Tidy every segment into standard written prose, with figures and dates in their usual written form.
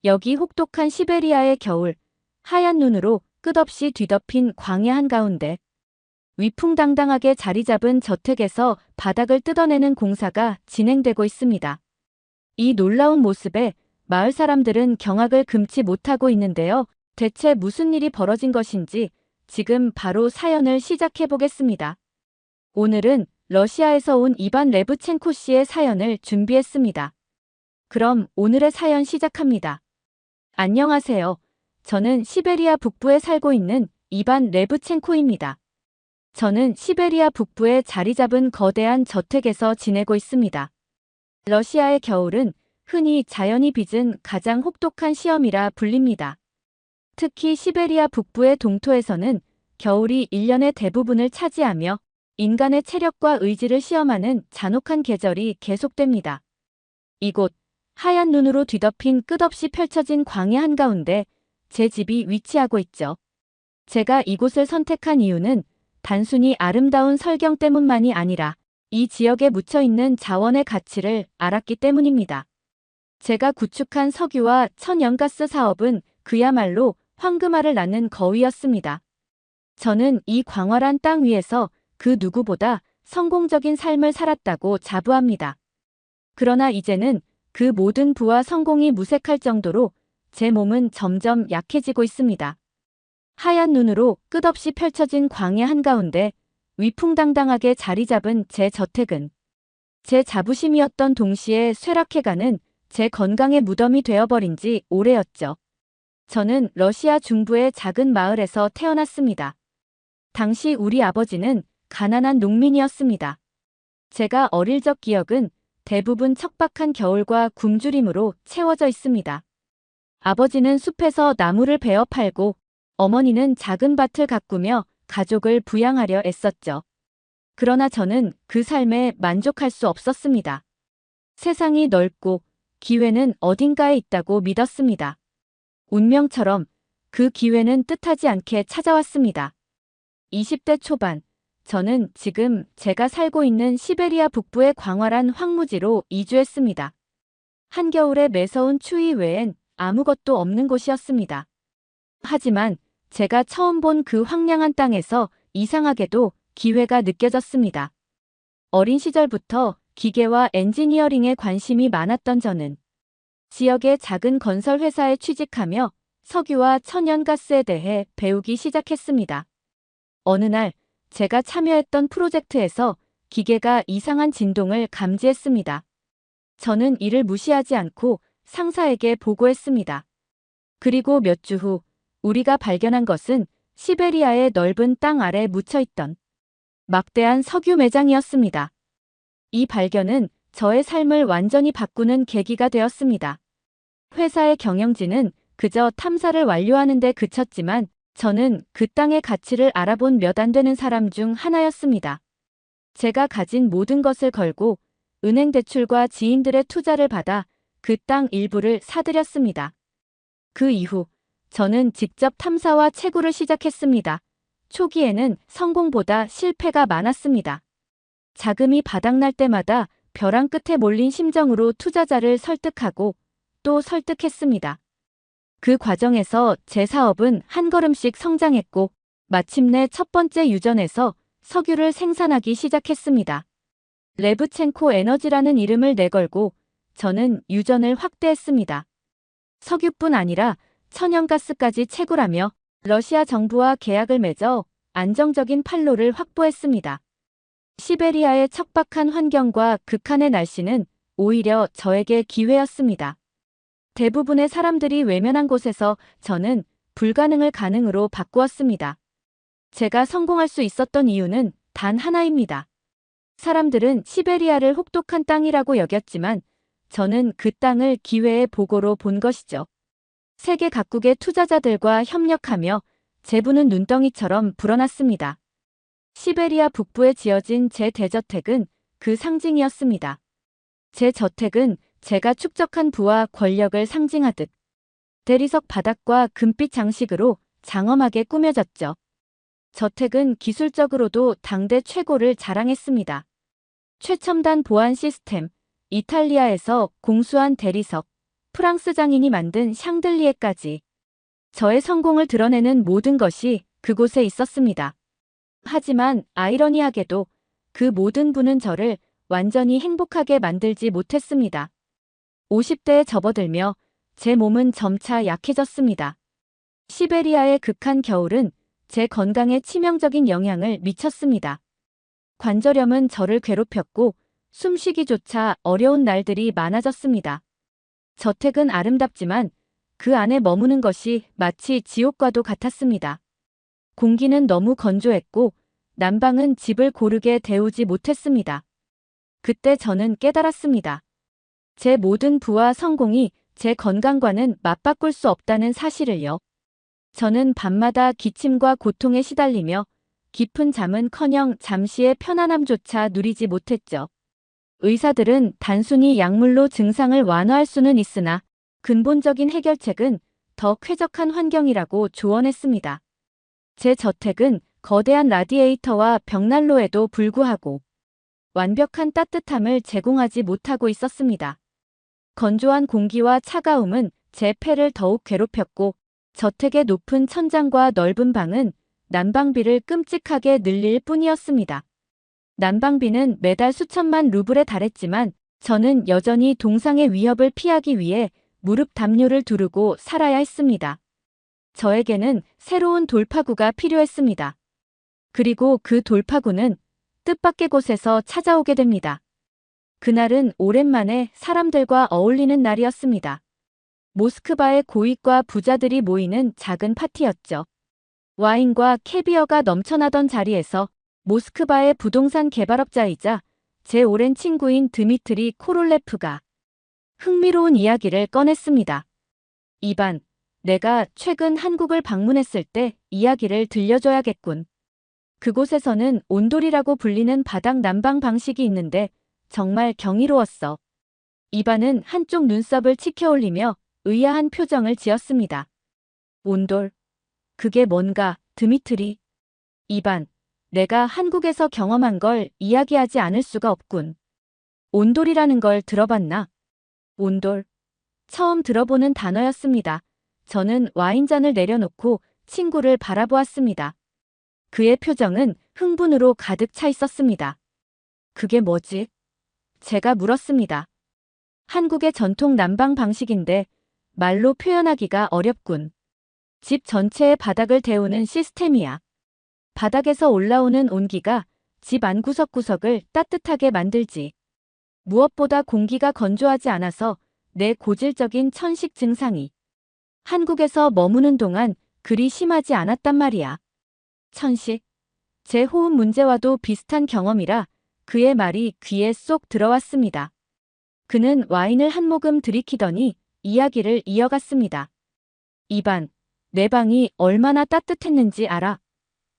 여기 혹독한 시베리아의 겨울, 하얀 눈으로 끝없이 뒤덮인 광야 한가운데 위풍당당하게 자리 잡은 저택에서 바닥을 뜯어내는 공사가 진행되고 있습니다. 이 놀라운 모습에 마을 사람들은 경악을 금치 못하고 있는데요. 대체 무슨 일이 벌어진 것인지 지금 바로 사연을 시작해 보겠습니다. 오늘은 러시아에서 온 이반 레브첸코 씨의 사연을 준비했습니다. 그럼 오늘의 사연 시작합니다. 안녕하세요. 저는 시베리아 북부에 살고 있는 이반 레브첸코입니다. 저는 시베리아 북부에 자리 잡은 거대한 저택에서 지내고 있습니다. 러시아의 겨울은 흔히 자연이 빚은 가장 혹독한 시험이라 불립니다. 특히 시베리아 북부의 동토에서는 겨울이 1년의 대부분을 차지하며 인간의 체력과 의지를 시험하는 잔혹한 계절이 계속됩니다. 이곳, 하얀 눈으로 뒤덮인 끝없이 펼쳐진 광야 한가운데 제 집이 위치하고 있죠. 제가 이곳을 선택한 이유는 단순히 아름다운 설경 때문만이 아니라 이 지역에 묻혀있는 자원의 가치를 알았기 때문입니다. 제가 구축한 석유와 천연가스 사업은 그야말로 황금알을 낳는 거위였습니다. 저는 이 광활한 땅 위에서 그 누구보다 성공적인 삶을 살았다고 자부합니다. 그러나 이제는 그 모든 부와 성공이 무색할 정도로 제 몸은 점점 약해지고 있습니다. 하얀 눈으로 끝없이 펼쳐진 광야 한가운데 위풍당당하게 자리 잡은 제 저택은 제 자부심이었던 동시에 쇠락해가는 제 건강의 무덤이 되어버린 지 오래였죠. 저는 러시아 중부의 작은 마을에서 태어났습니다. 당시 우리 아버지는 가난한 농민이었습니다. 제가 어릴 적 기억은 대부분 척박한 겨울과 굶주림으로 채워져 있습니다. 아버지는 숲에서 나무를 베어 팔고 어머니는 작은 밭을 가꾸며 가족을 부양하려 애썼죠. 그러나 저는 그 삶에 만족할 수 없었습니다. 세상이 넓고 기회는 어딘가에 있다고 믿었습니다. 운명처럼 그 기회는 뜻하지 않게 찾아왔습니다. 20대 초반, 저는 지금 제가 살고 있는 시베리아 북부의 광활한 황무지로 이주했습니다. 한겨울의 매서운 추위 외엔 아무것도 없는 곳이었습니다. 하지만 제가 처음 본 그 황량한 땅에서 이상하게도 기회가 느껴졌습니다. 어린 시절부터 기계와 엔지니어링에 관심이 많았던 저는 지역의 작은 건설 회사에 취직하며 석유와 천연가스에 대해 배우기 시작했습니다. 어느 날 제가 참여했던 프로젝트에서 기계가 이상한 진동을 감지했습니다. 저는 이를 무시하지 않고 상사에게 보고했습니다. 그리고 몇 주 후 우리가 발견한 것은 시베리아의 넓은 땅 아래 묻혀있던 막대한 석유 매장이었습니다. 이 발견은 저의 삶을 완전히 바꾸는 계기가 되었습니다. 회사의 경영진은 그저 탐사를 완료하는 데 그쳤지만 저는 그 땅의 가치를 알아본 몇 안 되는 사람 중 하나였습니다. 제가 가진 모든 것을 걸고 은행 대출과 지인들의 투자를 받아 그 땅 일부를 사들였습니다. 그 이후 저는 직접 탐사와 채굴을 시작했습니다. 초기에는 성공보다 실패가 많았습니다. 자금이 바닥날 때마다 벼랑 끝에 몰린 심정으로 투자자를 설득하고 또 설득했습니다. 그 과정에서 제 사업은 한 걸음씩 성장했고 마침내 첫 번째 유전에서 석유를 생산하기 시작했습니다. 레브첸코 에너지라는 이름을 내걸고 저는 유전을 확대했습니다. 석유뿐 아니라 천연가스까지 채굴하며 러시아 정부와 계약을 맺어 안정적인 판로를 확보했습니다. 시베리아의 척박한 환경과 극한의 날씨는 오히려 저에게 기회였습니다. 대부분의 사람들이 외면한 곳에서 저는 불가능을 가능으로 바꾸었습니다. 제가 성공할 수 있었던 이유는 단 하나입니다. 사람들은 시베리아를 혹독한 땅이라고 여겼지만 저는 그 땅을 기회의 보고로 본 것이죠. 세계 각국의 투자자들과 협력하며 재부는 눈덩이처럼 불어났습니다. 시베리아 북부에 지어진 제 대저택은 그 상징이었습니다. 제 저택은 제가 축적한 부와 권력을 상징하듯 대리석 바닥과 금빛 장식으로 장엄하게 꾸며졌죠. 저택은 기술적으로도 당대 최고를 자랑했습니다. 최첨단 보안 시스템, 이탈리아에서 공수한 대리석, 프랑스 장인이 만든 샹들리에까지. 저의 성공을 드러내는 모든 것이 그곳에 있었습니다. 하지만 아이러니하게도 그 모든 부는 저를 완전히 행복하게 만들지 못했습니다. 50대에 접어들며 제 몸은 점차 약해졌습니다. 시베리아의 극한 겨울은 제 건강에 치명적인 영향을 미쳤습니다. 관절염은 저를 괴롭혔고 숨쉬기조차 어려운 날들이 많아졌습니다. 저택은 아름답지만 그 안에 머무는 것이 마치 지옥과도 같았습니다. 공기는 너무 건조했고 난방은 집을 고르게 데우지 못했습니다. 그때 저는 깨달았습니다. 제 모든 부와 성공이 제 건강과는 맞바꿀 수 없다는 사실을요. 저는 밤마다 기침과 고통에 시달리며 깊은 잠은커녕 잠시의 편안함조차 누리지 못했죠. 의사들은 단순히 약물로 증상을 완화할 수는 있으나 근본적인 해결책은 더 쾌적한 환경이라고 조언했습니다. 제 저택은 거대한 라디에이터와 벽난로에도 불구하고 완벽한 따뜻함을 제공하지 못하고 있었습니다. 건조한 공기와 차가움은 제 폐를 더욱 괴롭혔고 저택의 높은 천장과 넓은 방은 난방비를 끔찍하게 늘릴 뿐이었습니다. 난방비는 매달 수천만 루블에 달했지만 저는 여전히 동상의 위협을 피하기 위해 무릎 담요를 두르고 살아야 했습니다. 저에게는 새로운 돌파구가 필요했습니다. 그리고 그 돌파구는 뜻밖의 곳에서 찾아오게 됩니다. 그날은 오랜만에 사람들과 어울리는 날이었습니다. 모스크바의 고위과 부자들이 모이는 작은 파티였죠. 와인과 캐비어가 넘쳐나던 자리에서 모스크바의 부동산 개발업자이자 제 오랜 친구인 드미트리 코롤레프가 흥미로운 이야기를 꺼냈습니다. 이반, 내가 최근 한국을 방문했을 때 이야기를 들려줘야겠군. 그곳에서는 온돌이라고 불리는 바닥 난방 방식이 있는데 정말 경이로웠어. 이반은 한쪽 눈썹을 치켜올리며 의아한 표정을 지었습니다. 온돌. 그게 뭔가, 드미트리. 이반, 내가 한국에서 경험한 걸 이야기하지 않을 수가 없군. 온돌이라는 걸 들어봤나? 온돌. 처음 들어보는 단어였습니다. 저는 와인잔을 내려놓고 친구를 바라보았습니다. 그의 표정은 흥분으로 가득 차 있었습니다. 그게 뭐지? 제가 물었습니다. 한국의 전통 난방 방식인데 말로 표현하기가 어렵군. 집 전체의 바닥을 데우는 시스템이야. 바닥에서 올라오는 온기가 집 안 구석구석을 따뜻하게 만들지. 무엇보다 공기가 건조하지 않아서 내 고질적인 천식 증상이 한국에서 머무는 동안 그리 심하지 않았단 말이야. 천식. 제 호흡 문제와도 비슷한 경험이라 그의 말이 귀에 쏙 들어왔습니다. 그는 와인을 한 모금 들이키더니 이야기를 이어갔습니다. 이반, 내 방이 얼마나 따뜻했는지 알아?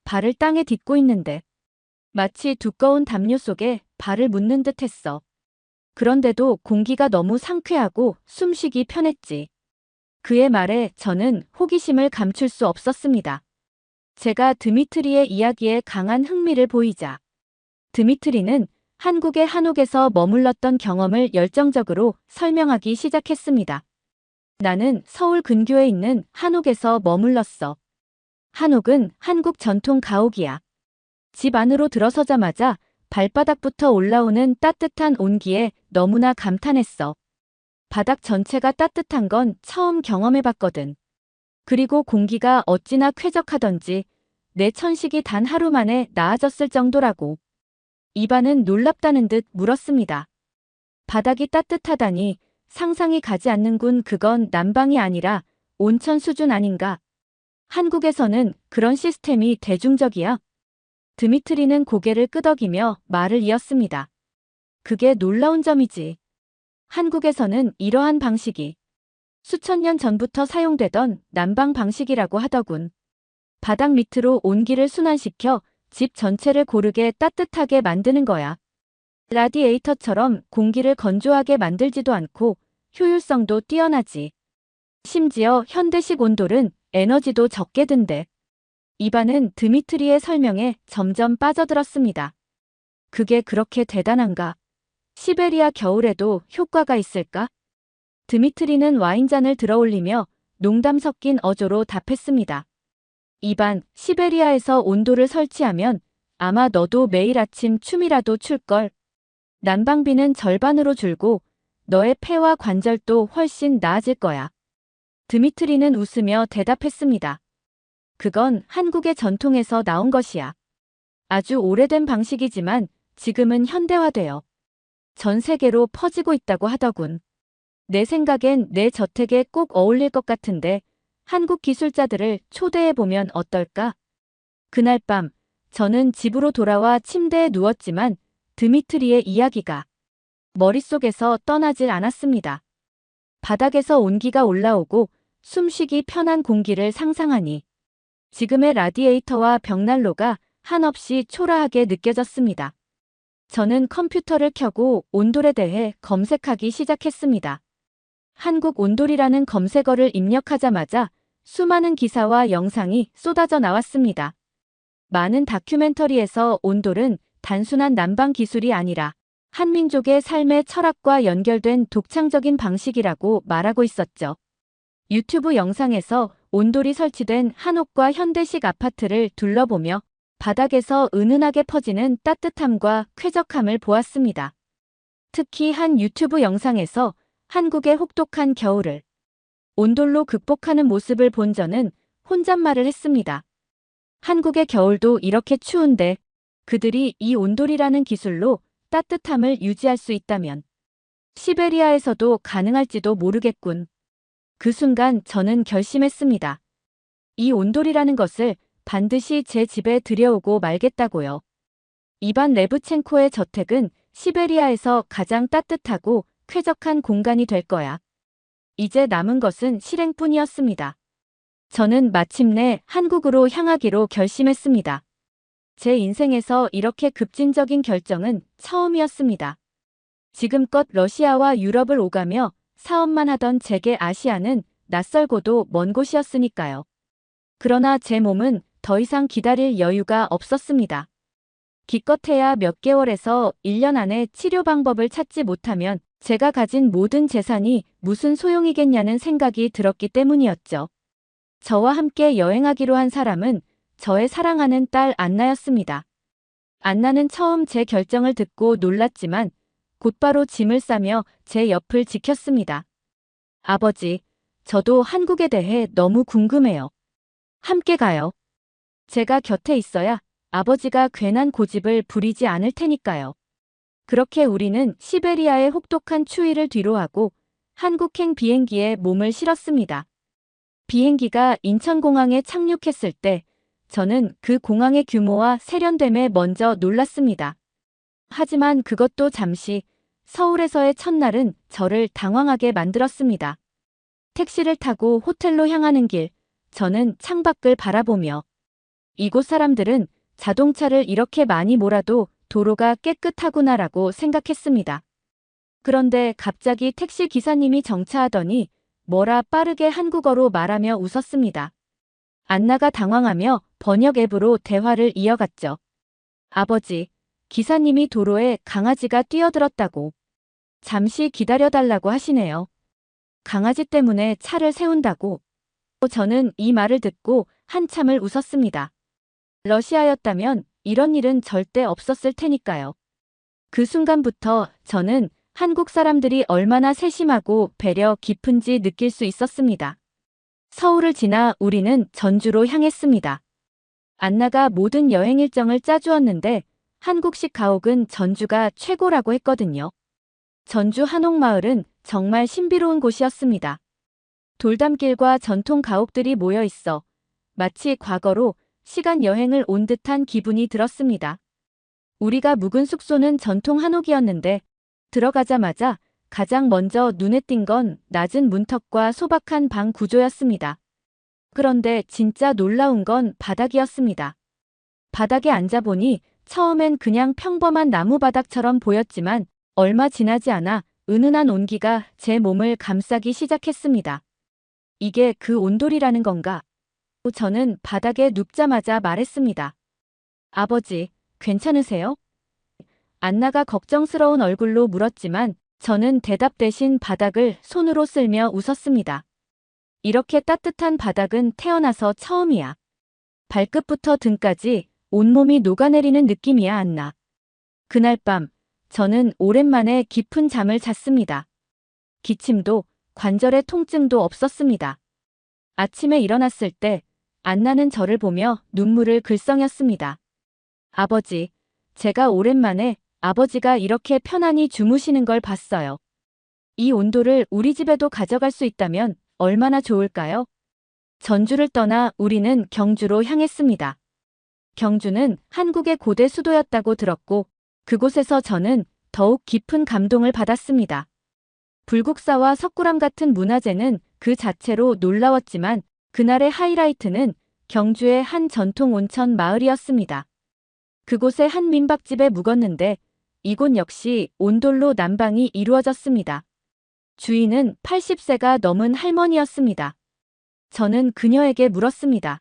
발을 땅에 딛고 있는데 마치 두꺼운 담요 속에 발을 묻는 듯 했어. 그런데도 공기가 너무 상쾌하고 숨쉬기 편했지. 그의 말에 저는 호기심을 감출 수 없었습니다. 제가 드미트리의 이야기에 강한 흥미를 보이자 드미트리는 한국의 한옥에서 머물렀던 경험을 열정적으로 설명하기 시작했습니다. 나는 서울 근교에 있는 한옥에서 머물렀어. 한옥은 한국 전통 가옥이야. 집 안으로 들어서자마자 발바닥부터 올라오는 따뜻한 온기에 너무나 감탄했어. 바닥 전체가 따뜻한 건 처음 경험해봤거든. 그리고 공기가 어찌나 쾌적하던지 내 천식이 단 하루 만에 나아졌을 정도라고. 이반은 놀랍다는 듯 물었습니다. 바닥이 따뜻하다니 상상이 가지 않는군. 그건 난방이 아니라 온천 수준 아닌가. 한국에서는 그런 시스템이 대중적이야. 드미트리는 고개를 끄덕이며 말을 이었습니다. 그게 놀라운 점이지. 한국에서는 이러한 방식이 수천 년 전부터 사용되던 난방 방식이라고 하더군. 바닥 밑으로 온기를 순환시켜 집 전체를 고르게 따뜻하게 만드는 거야. 라디에이터처럼 공기를 건조하게 만들지도 않고 효율성도 뛰어나지. 심지어 현대식 온돌은 에너지도 적게 든대. 이반은 드미트리의 설명에 점점 빠져들었습니다. 그게 그렇게 대단한가? 시베리아 겨울에도 효과가 있을까? 드미트리는 와인잔을 들어올리며 농담 섞인 어조로 답했습니다. 이반, 시베리아에서 온도를 설치하면 아마 너도 매일 아침 춤이라도 출걸. 난방비는 절반으로 줄고 너의 폐와 관절도 훨씬 나아질 거야. 드미트리는 웃으며 대답했습니다. 그건 한국의 전통에서 나온 것이야. 아주 오래된 방식이지만 지금은 현대화되어 전 세계로 퍼지고 있다고 하더군. 내 생각엔 내 저택에 꼭 어울릴 것 같은데 한국 기술자들을 초대해보면 어떨까? 그날 밤 저는 집으로 돌아와 침대에 누웠지만 드미트리의 이야기가 머릿속에서 떠나질 않았습니다. 바닥에서 온기가 올라오고 숨쉬기 편한 공기를 상상하니 지금의 라디에이터와 벽난로가 한없이 초라하게 느껴졌습니다. 저는 컴퓨터를 켜고 온돌에 대해 검색하기 시작했습니다. 한국 온돌이라는 검색어를 입력하자마자 수많은 기사와 영상이 쏟아져 나왔습니다. 많은 다큐멘터리에서 온돌은 단순한 난방 기술이 아니라 한민족의 삶의 철학과 연결된 독창적인 방식이라고 말하고 있었죠. 유튜브 영상에서 온돌이 설치된 한옥과 현대식 아파트를 둘러보며 바닥에서 은은하게 퍼지는 따뜻함과 쾌적함을 보았습니다. 특히 한 유튜브 영상에서 한국의 혹독한 겨울을 온돌로 극복하는 모습을 본 저는 혼잣말을 했습니다. 한국의 겨울도 이렇게 추운데 그들이 이 온돌이라는 기술로 따뜻함을 유지할 수 있다면 시베리아에서도 가능할지도 모르겠군. 그 순간 저는 결심했습니다. 이 온돌이라는 것을 반드시 제 집에 들여오고 말겠다고요. 이반 레브첸코의 저택은 시베리아에서 가장 따뜻하고 쾌적한 공간이 될 거야. 이제 남은 것은 실행뿐이었습니다. 저는 마침내 한국으로 향하기로 결심했습니다. 제 인생에서 이렇게 급진적인 결정은 처음이었습니다. 지금껏 러시아와 유럽을 오가며 사업만 하던 제게 아시아는 낯설고도 먼 곳이었으니까요. 그러나 제 몸은 더 이상 기다릴 여유가 없었습니다. 기껏해야 몇 개월에서 1년 안에 치료 방법을 찾지 못하면 제가 가진 모든 재산이 무슨 소용이겠냐는 생각이 들었기 때문이었죠. 저와 함께 여행하기로 한 사람은 저의 사랑하는 딸 안나였습니다. 안나는 처음 제 결정을 듣고 놀랐지만 곧바로 짐을 싸며 제 옆을 지켰습니다. 아버지, 저도 한국에 대해 너무 궁금해요. 함께 가요. 제가 곁에 있어야 아버지가 괜한 고집을 부리지 않을 테니까요. 그렇게 우리는 시베리아의 혹독한 추위를 뒤로하고 한국행 비행기에 몸을 실었습니다. 비행기가 인천공항에 착륙했을 때 저는 그 공항의 규모와 세련됨에 먼저 놀랐습니다. 하지만 그것도 잠시 서울에서의 첫날은 저를 당황하게 만들었습니다. 택시를 타고 호텔로 향하는 길, 저는 창밖을 바라보며 이곳 사람들은 자동차를 이렇게 많이 몰아도 도로가 깨끗하구나라고 생각했습니다. 그런데 갑자기 택시 기사님이 정차하더니 뭐라 빠르게 한국어로 말하며 웃었습니다. 안나가 당황하며 번역 앱으로 대화를 이어갔죠. 아버지, 기사님이 도로에 강아지가 뛰어들었다고. 잠시 기다려달라고 하시네요. 강아지 때문에 차를 세운다고. 저는 이 말을 듣고 한참을 웃었습니다. 러시아였다면 이런 일은 절대 없었을 테니까요. 그 순간부터 저는 한국 사람들이 얼마나 세심하고 배려 깊은지 느낄 수 있었습니다. 서울을 지나 우리는 전주로 향했습니다. 안나가 모든 여행 일정을 짜주었는데 한국식 가옥은 전주가 최고라고 했거든요. 전주 한옥마을은 정말 신비로운 곳이었습니다. 돌담길과 전통 가옥들이 모여 있어 마치 과거로 시간 여행을 온 듯한 기분이 들었습니다. 우리가 묵은 숙소는 전통 한옥이었는데 들어가자마자 가장 먼저 눈에 띈 건 낮은 문턱과 소박한 방 구조였습니다. 그런데 진짜 놀라운 건 바닥이었습니다. 바닥에 앉아보니 처음엔 그냥 평범한 나무 바닥처럼 보였지만 얼마 지나지 않아 은은한 온기가 제 몸을 감싸기 시작했습니다. 이게 그 온돌이라는 건가? 저는 바닥에 눕자마자 말했습니다. 아버지, 괜찮으세요? 안나가 걱정스러운 얼굴로 물었지만 저는 대답 대신 바닥을 손으로 쓸며 웃었습니다. 이렇게 따뜻한 바닥은 태어나서 처음이야. 발끝부터 등까지 온몸이 녹아내리는 느낌이야, 안나. 그날 밤, 저는 오랜만에 깊은 잠을 잤습니다. 기침도 관절의 통증도 없었습니다. 아침에 일어났을 때 안나는 저를 보며 눈물을 글썽였습니다. 아버지, 제가 오랜만에 아버지가 이렇게 편안히 주무시는 걸 봤어요. 이 온도를 우리 집에도 가져갈 수 있다면 얼마나 좋을까요? 전주를 떠나 우리는 경주로 향했습니다. 경주는 한국의 고대 수도였다고 들었고 그곳에서 저는 더욱 깊은 감동을 받았습니다. 불국사와 석굴암 같은 문화재는 그 자체로 놀라웠지만 그날의 하이라이트는 경주의 한 전통 온천 마을이었습니다. 그곳에 한 민박집에 묵었는데 이곳 역시 온돌로 난방이 이루어졌습니다. 주인은 80세가 넘은 할머니였습니다. 저는 그녀에게 물었습니다.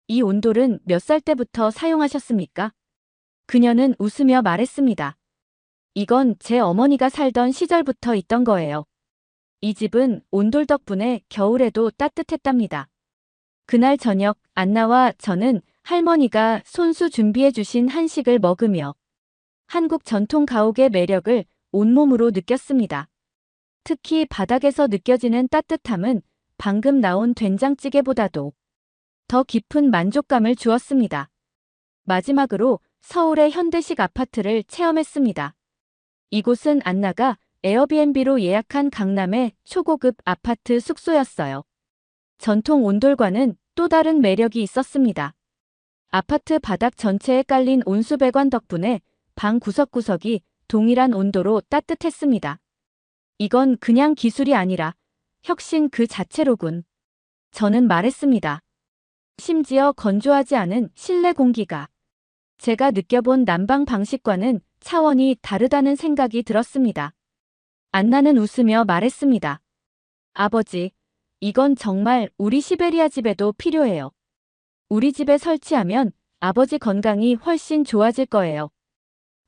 이 온돌은 몇 살 때부터 사용하셨습니까? 그녀는 웃으며 말했습니다. 이건 제 어머니가 살던 시절부터 있던 거예요. 이 집은 온돌 덕분에 겨울에도 따뜻했답니다. 그날 저녁 안나와 저는 할머니가 손수 준비해 주신 한식을 먹으며 한국 전통 가옥의 매력을 온몸으로 느꼈습니다. 특히 바닥에서 느껴지는 따뜻함은 방금 나온 된장찌개보다도 더 깊은 만족감을 주었습니다. 마지막으로 서울의 현대식 아파트를 체험했습니다. 이곳은 안나가 에어비앤비로 예약한 강남의 초고급 아파트 숙소였어요. 전통 온돌과는 또 다른 매력이 있었습니다. 아파트 바닥 전체에 깔린 온수배관 덕분에 방 구석구석이 동일한 온도로 따뜻했습니다. 이건 그냥 기술이 아니라 혁신 그 자체로군. 저는 말했습니다. 심지어 건조하지 않은 실내 공기가 제가 느껴본 난방 방식과는 차원이 다르다는 생각이 들었습니다. 안나는 웃으며 말했습니다. 아버지, 이건 정말 우리 시베리아 집에도 필요해요. 우리 집에 설치하면 아버지 건강이 훨씬 좋아질 거예요.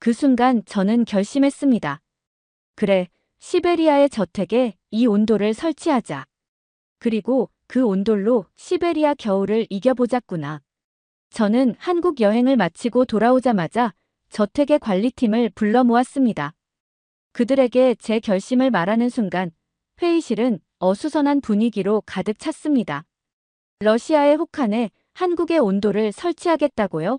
그 순간 저는 결심했습니다. 그래, 시베리아의 저택에 이 온돌을 설치하자. 그리고 그 온돌로 시베리아 겨울을 이겨보자꾸나. 저는 한국 여행을 마치고 돌아오자마자 저택의 관리팀을 불러 모았습니다. 그들에게 제 결심을 말하는 순간 회의실은 어수선한 분위기로 가득 찼습니다. 러시아의 혹한에 한국의 온돌을 설치하겠다고요?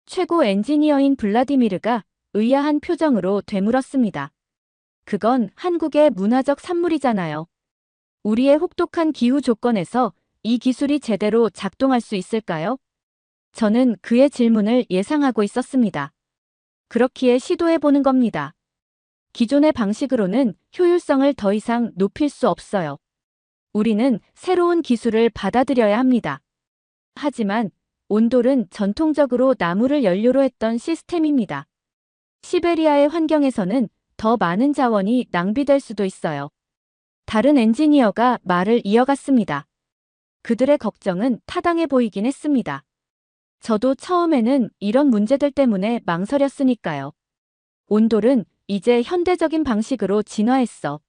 최고 엔지니어인 블라디미르가 의아한 표정으로 되물었습니다. 그건 한국의 문화적 산물이잖아요. 우리의 혹독한 기후 조건에서 이 기술이 제대로 작동할 수 있을까요? 저는 그의 질문을 예상하고 있었습니다. 그렇기에 시도해보는 겁니다. 기존의 방식으로는 효율성을 더 이상 높일 수 없어요. 우리는 새로운 기술을 받아들여야 합니다. 하지만 온돌은 전통적으로 나무를 연료로 했던 시스템입니다. 시베리아의 환경에서는 더 많은 자원이 낭비될 수도 있어요. 다른 엔지니어가 말을 이어갔습니다. 그들의 걱정은 타당해 보이긴 했습니다. 저도 처음에는 이런 문제들 때문에 망설였으니까요. 온돌은 이제 현대적인 방식으로 진화했어.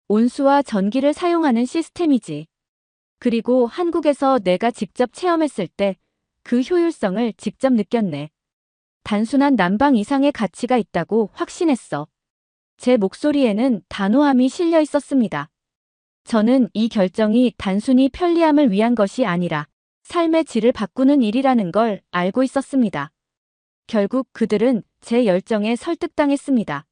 온수와 전기를 사용하는 시스템이지. 그리고 한국에서 내가 직접 체험했을 때 그 효율성을 직접 느꼈네. 단순한 난방 이상의 가치가 있다고 확신했어. 제 목소리에는 단호함이 실려 있었습니다. 저는 이 결정이 단순히 편리함을 위한 것이 아니라 삶의 질을 바꾸는 일이라는 걸 알고 있었습니다. 결국 그들은 제 열정에 설득당했습니다.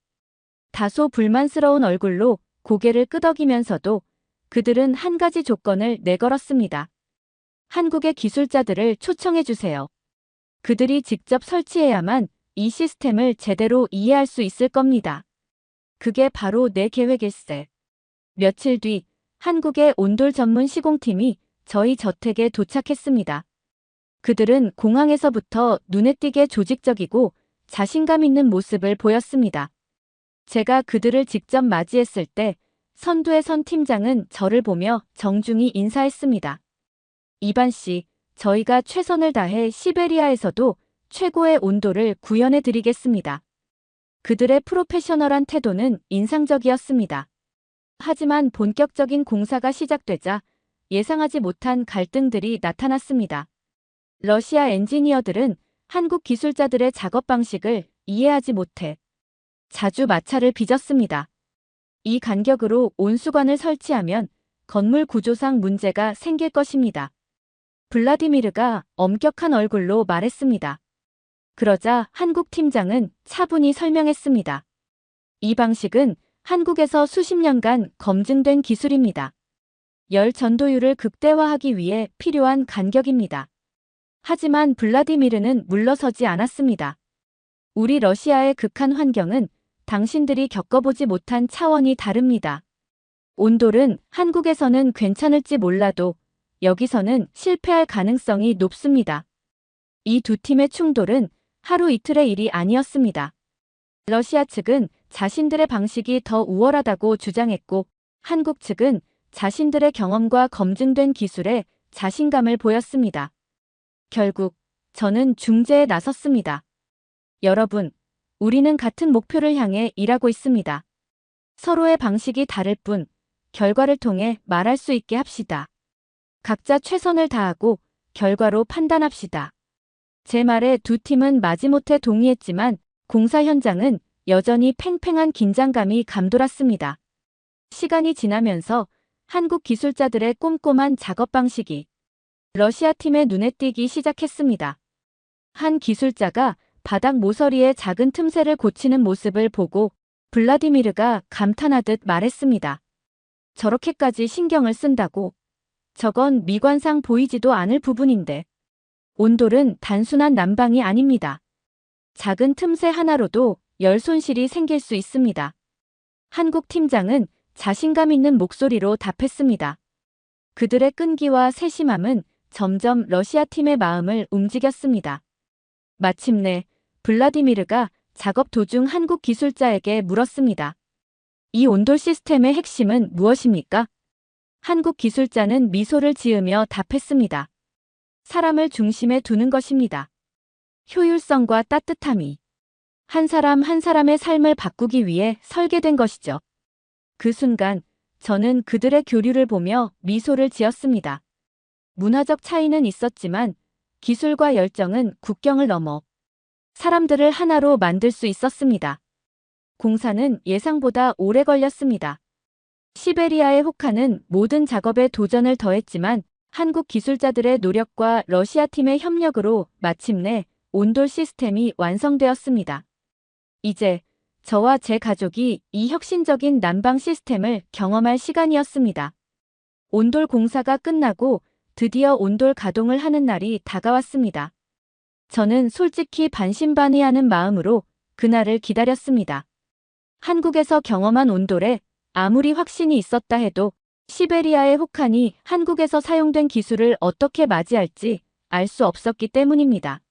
다소 불만스러운 얼굴로 고개를 끄덕이면서도 그들은 한 가지 조건을 내걸었습니다. 한국의 기술자들을 초청해 주세요. 그들이 직접 설치해야만 이 시스템을 제대로 이해할 수 있을 겁니다. 그게 바로 내 계획일세. 며칠 뒤 한국의 온돌 전문 시공팀이 저희 저택에 도착했습니다. 그들은 공항에서부터 눈에 띄게 조직적이고 자신감 있는 모습을 보였습니다. 제가 그들을 직접 맞이했을 때 선두에 선 팀장은 저를 보며 정중히 인사했습니다. 이반 씨, 저희가 최선을 다해 시베리아에서도 최고의 온도를 구현해 드리겠습니다. 그들의 프로페셔널한 태도는 인상적이었습니다. 하지만 본격적인 공사가 시작되자 예상하지 못한 갈등들이 나타났습니다. 러시아 엔지니어들은 한국 기술자들의 작업 방식을 이해하지 못해 자주 마찰을 빚었습니다. 이 간격으로 온수관을 설치하면 건물 구조상 문제가 생길 것입니다. 블라디미르가 엄격한 얼굴로 말했습니다. 그러자 한국 팀장은 차분히 설명했습니다. 이 방식은 한국에서 수십 년간 검증된 기술입니다. 열 전도율을 극대화하기 위해 필요한 간격입니다. 하지만 블라디미르는 물러서지 않았습니다. 우리 러시아의 극한 환경은 당신들이 겪어보지 못한 차원이 다릅니다. 온돌은 한국에서는 괜찮을지 몰라도 여기서는 실패할 가능성이 높습니다. 이 두 팀의 충돌은 하루 이틀의 일이 아니었습니다. 러시아 측은 자신들의 방식이 더 우월하다고 주장했고 한국 측은 자신들의 경험과 검증된 기술에 자신감을 보였습니다. 결국 저는 중재에 나섰습니다. 여러분, 우리는 같은 목표를 향해 일하고 있습니다. 서로의 방식이 다를 뿐 결과를 통해 말할 수 있게 합시다. 각자 최선을 다하고 결과로 판단합시다. 제 말에 두 팀은 마지못해 동의했지만 공사 현장은 여전히 팽팽한 긴장감이 감돌았습니다. 시간이 지나면서 한국 기술자들의 꼼꼼한 작업 방식이 러시아 팀의 눈에 띄기 시작했습니다. 한 기술자가 바닥 모서리의 작은 틈새를 고치는 모습을 보고 블라디미르가 감탄하듯 말했습니다. 저렇게까지 신경을 쓴다고? 저건 미관상 보이지도 않을 부분인데. 온돌은 단순한 난방이 아닙니다. 작은 틈새 하나로도 열 손실이 생길 수 있습니다. 한국 팀장은 자신감 있는 목소리로 답했습니다. 그들의 끈기와 세심함은 점점 러시아 팀의 마음을 움직였습니다. 마침내 블라디미르가 작업 도중 한국 기술자에게 물었습니다. 이 온돌 시스템의 핵심은 무엇입니까? 한국 기술자는 미소를 지으며 답했습니다. 사람을 중심에 두는 것입니다. 효율성과 따뜻함이 한 사람 한 사람의 삶을 바꾸기 위해 설계된 것이죠. 그 순간 저는 그들의 교류를 보며 미소를 지었습니다. 문화적 차이는 있었지만 기술과 열정은 국경을 넘어 사람들을 하나로 만들 수 있었습니다. 공사는 예상보다 오래 걸렸습니다. 시베리아의 호카는 모든 작업에 도전을 더했지만 한국 기술자들의 노력과 러시아 팀의 협력으로 마침내 온돌 시스템이 완성되었습니다. 이제 저와 제 가족이 이 혁신적인 난방 시스템을 경험할 시간이었습니다. 온돌 공사가 끝나고 드디어 온돌 가동을 하는 날이 다가왔습니다. 저는 솔직히 반신반의하는 마음으로 그날을 기다렸습니다. 한국에서 경험한 온돌에 아무리 확신이 있었다 해도 시베리아의 혹한이 한국에서 사용된 기술을 어떻게 맞이할지 알 수 없었기 때문입니다.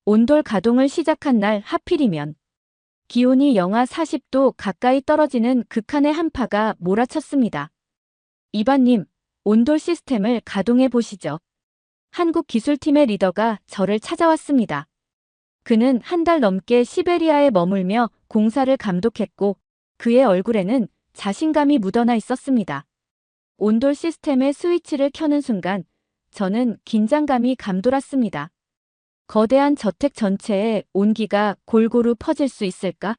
온돌 가동을 시작한 날 하필이면 기온이 영하 40도 가까이 떨어지는 극한의 한파가 몰아쳤습니다. 이반님, 온돌 시스템을 가동해 보시죠. 한국 기술팀의 리더가 저를 찾아왔습니다. 그는 한 달 넘게 시베리아에 머물며 공사를 감독했고 그의 얼굴에는 자신감이 묻어나 있었습니다. 온돌 시스템의 스위치를 켜는 순간 저는 긴장감이 감돌았습니다. 거대한 저택 전체에 온기가 골고루 퍼질 수 있을까?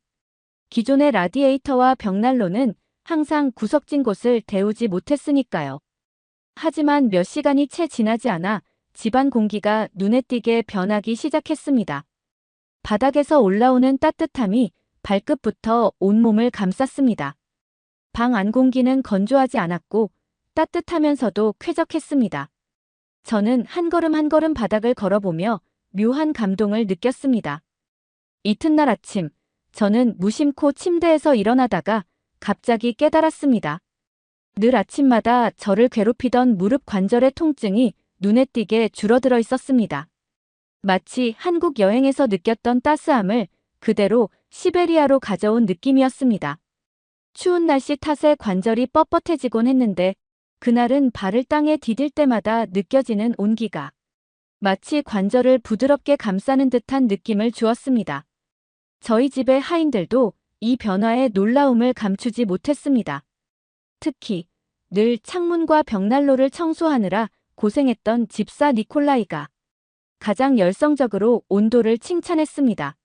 기존의 라디에이터와 벽난로는 항상 구석진 곳을 데우지 못했으니까요. 하지만 몇 시간이 채 지나지 않아 집안 공기가 눈에 띄게 변하기 시작했습니다. 바닥에서 올라오는 따뜻함이 발끝부터 온몸을 감쌌습니다. 방 안 공기는 건조하지 않았고 따뜻하면서도 쾌적했습니다. 저는 한 걸음 한 걸음 바닥을 걸어보며 묘한 감동을 느꼈습니다. 이튿날 아침, 저는 무심코 침대에서 일어나다가 갑자기 깨달았습니다. 늘 아침마다 저를 괴롭히던 무릎 관절의 통증이 눈에 띄게 줄어들어 있었습니다. 마치 한국 여행에서 느꼈던 따스함을 그대로 시베리아로 가져온 느낌이었습니다. 추운 날씨 탓에 관절이 뻣뻣해지곤 했는데 그날은 발을 땅에 디딜 때마다 느껴지는 온기가 마치 관절을 부드럽게 감싸는 듯한 느낌을 주었습니다. 저희 집의 하인들도 이 변화에 놀라움을 감추지 못했습니다. 특히 늘 창문과 벽난로를 청소하느라 고생했던 집사 니콜라이가 가장 열성적으로 온돌을 칭찬했습니다.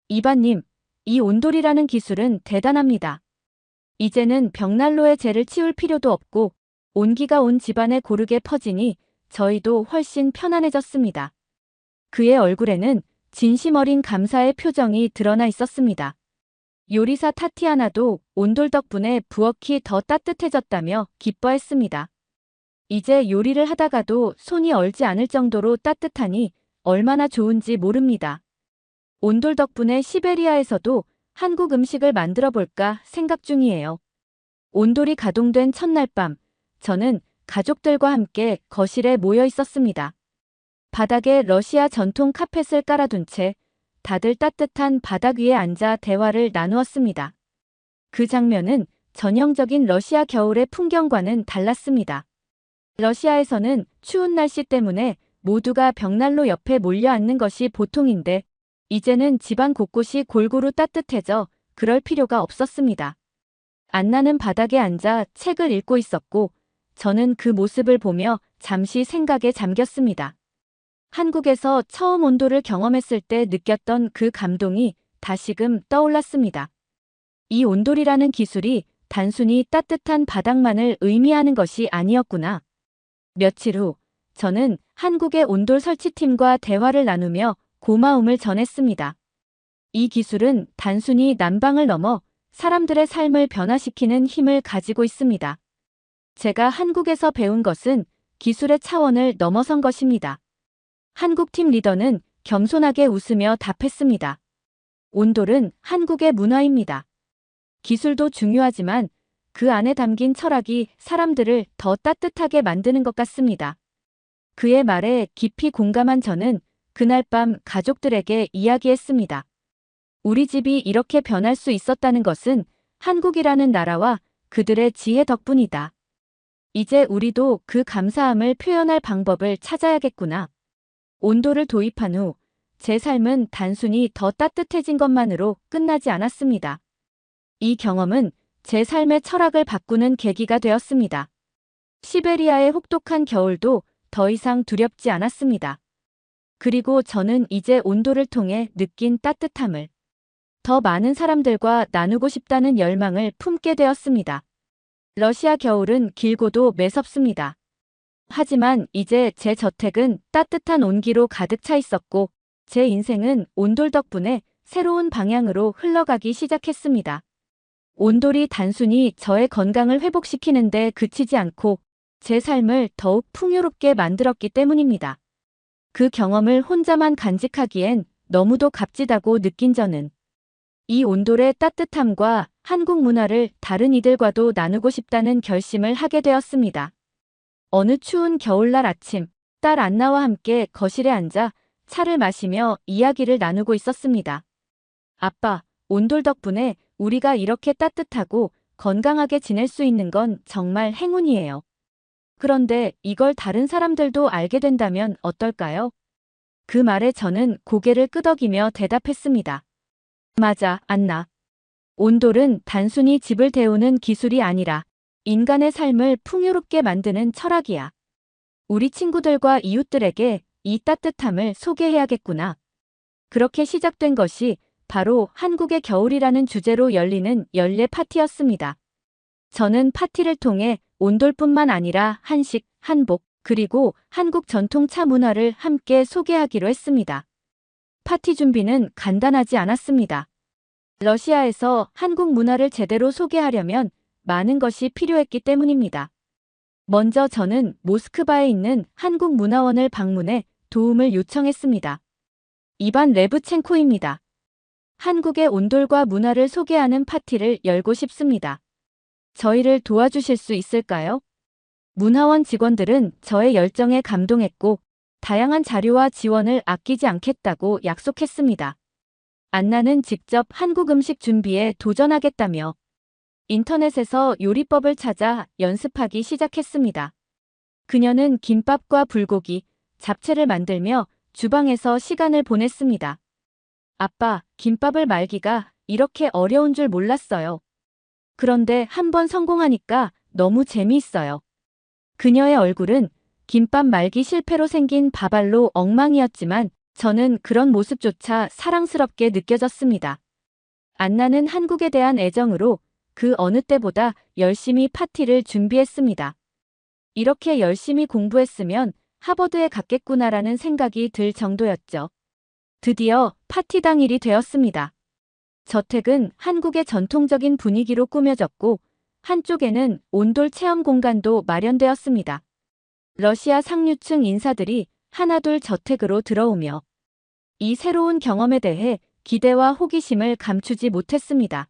이바님, 이 온돌이라는 기술은 대단합니다. 이제는 벽난로의 재를 치울 필요도 없고 온기가 온 집안에 고르게 퍼지니 저희도 훨씬 편안해졌습니다. 그의 얼굴에는 진심 어린 감사의 표정이 드러나 있었습니다. 요리사 타티아나도 온돌 덕분에 부엌이 더 따뜻해졌다며 기뻐했습니다. 이제 요리를 하다가도 손이 얼지 않을 정도로 따뜻하니 얼마나 좋은지 모릅니다. 온돌 덕분에 시베리아에서도 한국 음식을 만들어 볼까 생각 중이에요. 온돌이 가동된 첫날 밤, 저는 가족들과 함께 거실에 모여 있었습니다. 바닥에 러시아 전통 카펫을 깔아둔 채 다들 따뜻한 바닥 위에 앉아 대화를 나누었습니다. 그 장면은 전형적인 러시아 겨울의 풍경과는 달랐습니다. 러시아에서는 추운 날씨 때문에 모두가 벽난로 옆에 몰려 앉는 것이 보통인데 이제는 집안 곳곳이 골고루 따뜻해져 그럴 필요가 없었습니다. 안나는 바닥에 앉아 책을 읽고 있었고 저는 그 모습을 보며 잠시 생각에 잠겼습니다. 한국에서 처음 온돌을 경험했을 때 느꼈던 그 감동이 다시금 떠올랐습니다. 이 온돌이라는 기술이 단순히 따뜻한 바닥만을 의미하는 것이 아니었구나. 며칠 후 저는 한국의 온돌 설치팀과 대화를 나누며 고마움을 전했습니다. 이 기술은 단순히 난방을 넘어 사람들의 삶을 변화시키는 힘을 가지고 있습니다. 제가 한국에서 배운 것은 기술의 차원을 넘어선 것입니다. 한국팀 리더는 겸손하게 웃으며 답했습니다. 온돌은 한국의 문화입니다. 기술도 중요하지만 그 안에 담긴 철학이 사람들을 더 따뜻하게 만드는 것 같습니다. 그의 말에 깊이 공감한 저는 그날 밤 가족들에게 이야기했습니다. 우리 집이 이렇게 변할 수 있었다는 것은 한국이라는 나라와 그들의 지혜 덕분이다. 이제 우리도 그 감사함을 표현할 방법을 찾아야겠구나. 온돌을 도입한 후 제 삶은 단순히 더 따뜻해진 것만으로 끝나지 않았습니다. 이 경험은 제 삶의 철학을 바꾸는 계기가 되었습니다. 시베리아의 혹독한 겨울도 더 이상 두렵지 않았습니다. 그리고 저는 이제 온돌을 통해 느낀 따뜻함을 더 많은 사람들과 나누고 싶다는 열망을 품게 되었습니다. 러시아 겨울은 길고도 매섭습니다. 하지만 이제 제 저택은 따뜻한 온기로 가득 차 있었고 제 인생은 온돌 덕분에 새로운 방향으로 흘러가기 시작했습니다. 온돌이 단순히 저의 건강을 회복시키는 데 그치지 않고 제 삶을 더욱 풍요롭게 만들었기 때문입니다. 그 경험을 혼자만 간직하기엔 너무도 값지다고 느낀 저는 이 온돌의 따뜻함과 한국 문화를 다른 이들과도 나누고 싶다는 결심을 하게 되었습니다. 어느 추운 겨울날 아침, 딸 안나와 함께 거실에 앉아 차를 마시며 이야기를 나누고 있었습니다. 아빠, 온돌 덕분에 우리가 이렇게 따뜻하고 건강하게 지낼 수 있는 건 정말 행운이에요. 그런데 이걸 다른 사람들도 알게 된다면 어떨까요? 그 말에 저는 고개를 끄덕이며 대답했습니다. 맞아, 안나. 온돌은 단순히 집을 데우는 기술이 아니라 인간의 삶을 풍요롭게 만드는 철학이야. 우리 친구들과 이웃들에게 이 따뜻함을 소개해야겠구나. 그렇게 시작된 것이 바로 한국의 겨울이라는 주제로 열리는 연례 파티였습니다. 저는 파티를 통해 온돌뿐만 아니라 한식, 한복, 그리고 한국 전통 차 문화를 함께 소개하기로 했습니다. 파티 준비는 간단하지 않았습니다. 러시아에서 한국 문화를 제대로 소개하려면 많은 것이 필요했기 때문입니다. 먼저 저는 모스크바에 있는 한국문화원을 방문해 도움을 요청했습니다. 이반 레브첸코입니다. 한국의 온돌과 문화를 소개하는 파티를 열고 싶습니다. 저희를 도와주실 수 있을까요? 문화원 직원들은 저의 열정에 감동했고 다양한 자료와 지원을 아끼지 않겠다고 약속했습니다. 안나는 직접 한국 음식 준비에 도전하겠다며 인터넷에서 요리법을 찾아 연습하기 시작했습니다. 그녀는 김밥과 불고기, 잡채를 만들며 주방에서 시간을 보냈습니다. 아빠, 김밥을 말기가 이렇게 어려운 줄 몰랐어요. 그런데 한번 성공하니까 너무 재미있어요. 그녀의 얼굴은 김밥 말기 실패로 생긴 밥알로 엉망이었지만 저는 그런 모습조차 사랑스럽게 느껴졌습니다. 안나는 한국에 대한 애정으로 그 어느 때보다 열심히 파티를 준비했습니다. 이렇게 열심히 공부했으면 하버드에 갔겠구나라는 생각이 들 정도였죠. 드디어 파티 당일이 되었습니다. 저택은 한국의 전통적인 분위기로 꾸며졌고 한쪽에는 온돌 체험 공간도 마련되었습니다. 러시아 상류층 인사들이 하나둘 저택으로 들어오며 이 새로운 경험에 대해 기대와 호기심을 감추지 못했습니다.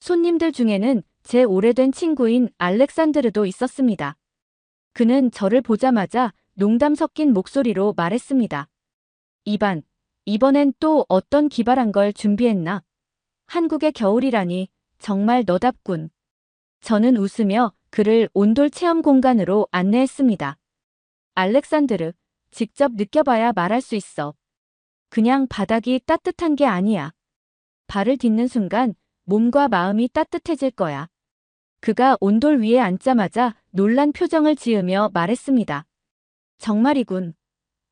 손님들 중에는 제 오래된 친구인 알렉산드르도 있었습니다. 그는 저를 보자마자 농담 섞인 목소리로 말했습니다. 이번엔 또 어떤 기발한 걸 준비했나? 한국의 겨울이라니 정말 너답군. 저는 웃으며 그를 온돌 체험 공간으로 안내했습니다. 알렉산드르, 직접 느껴봐야 말할 수 있어. 그냥 바닥이 따뜻한 게 아니야. 발을 딛는 순간 몸과 마음이 따뜻해질 거야. 그가 온돌 위에 앉자마자 놀란 표정을 지으며 말했습니다. 정말이군.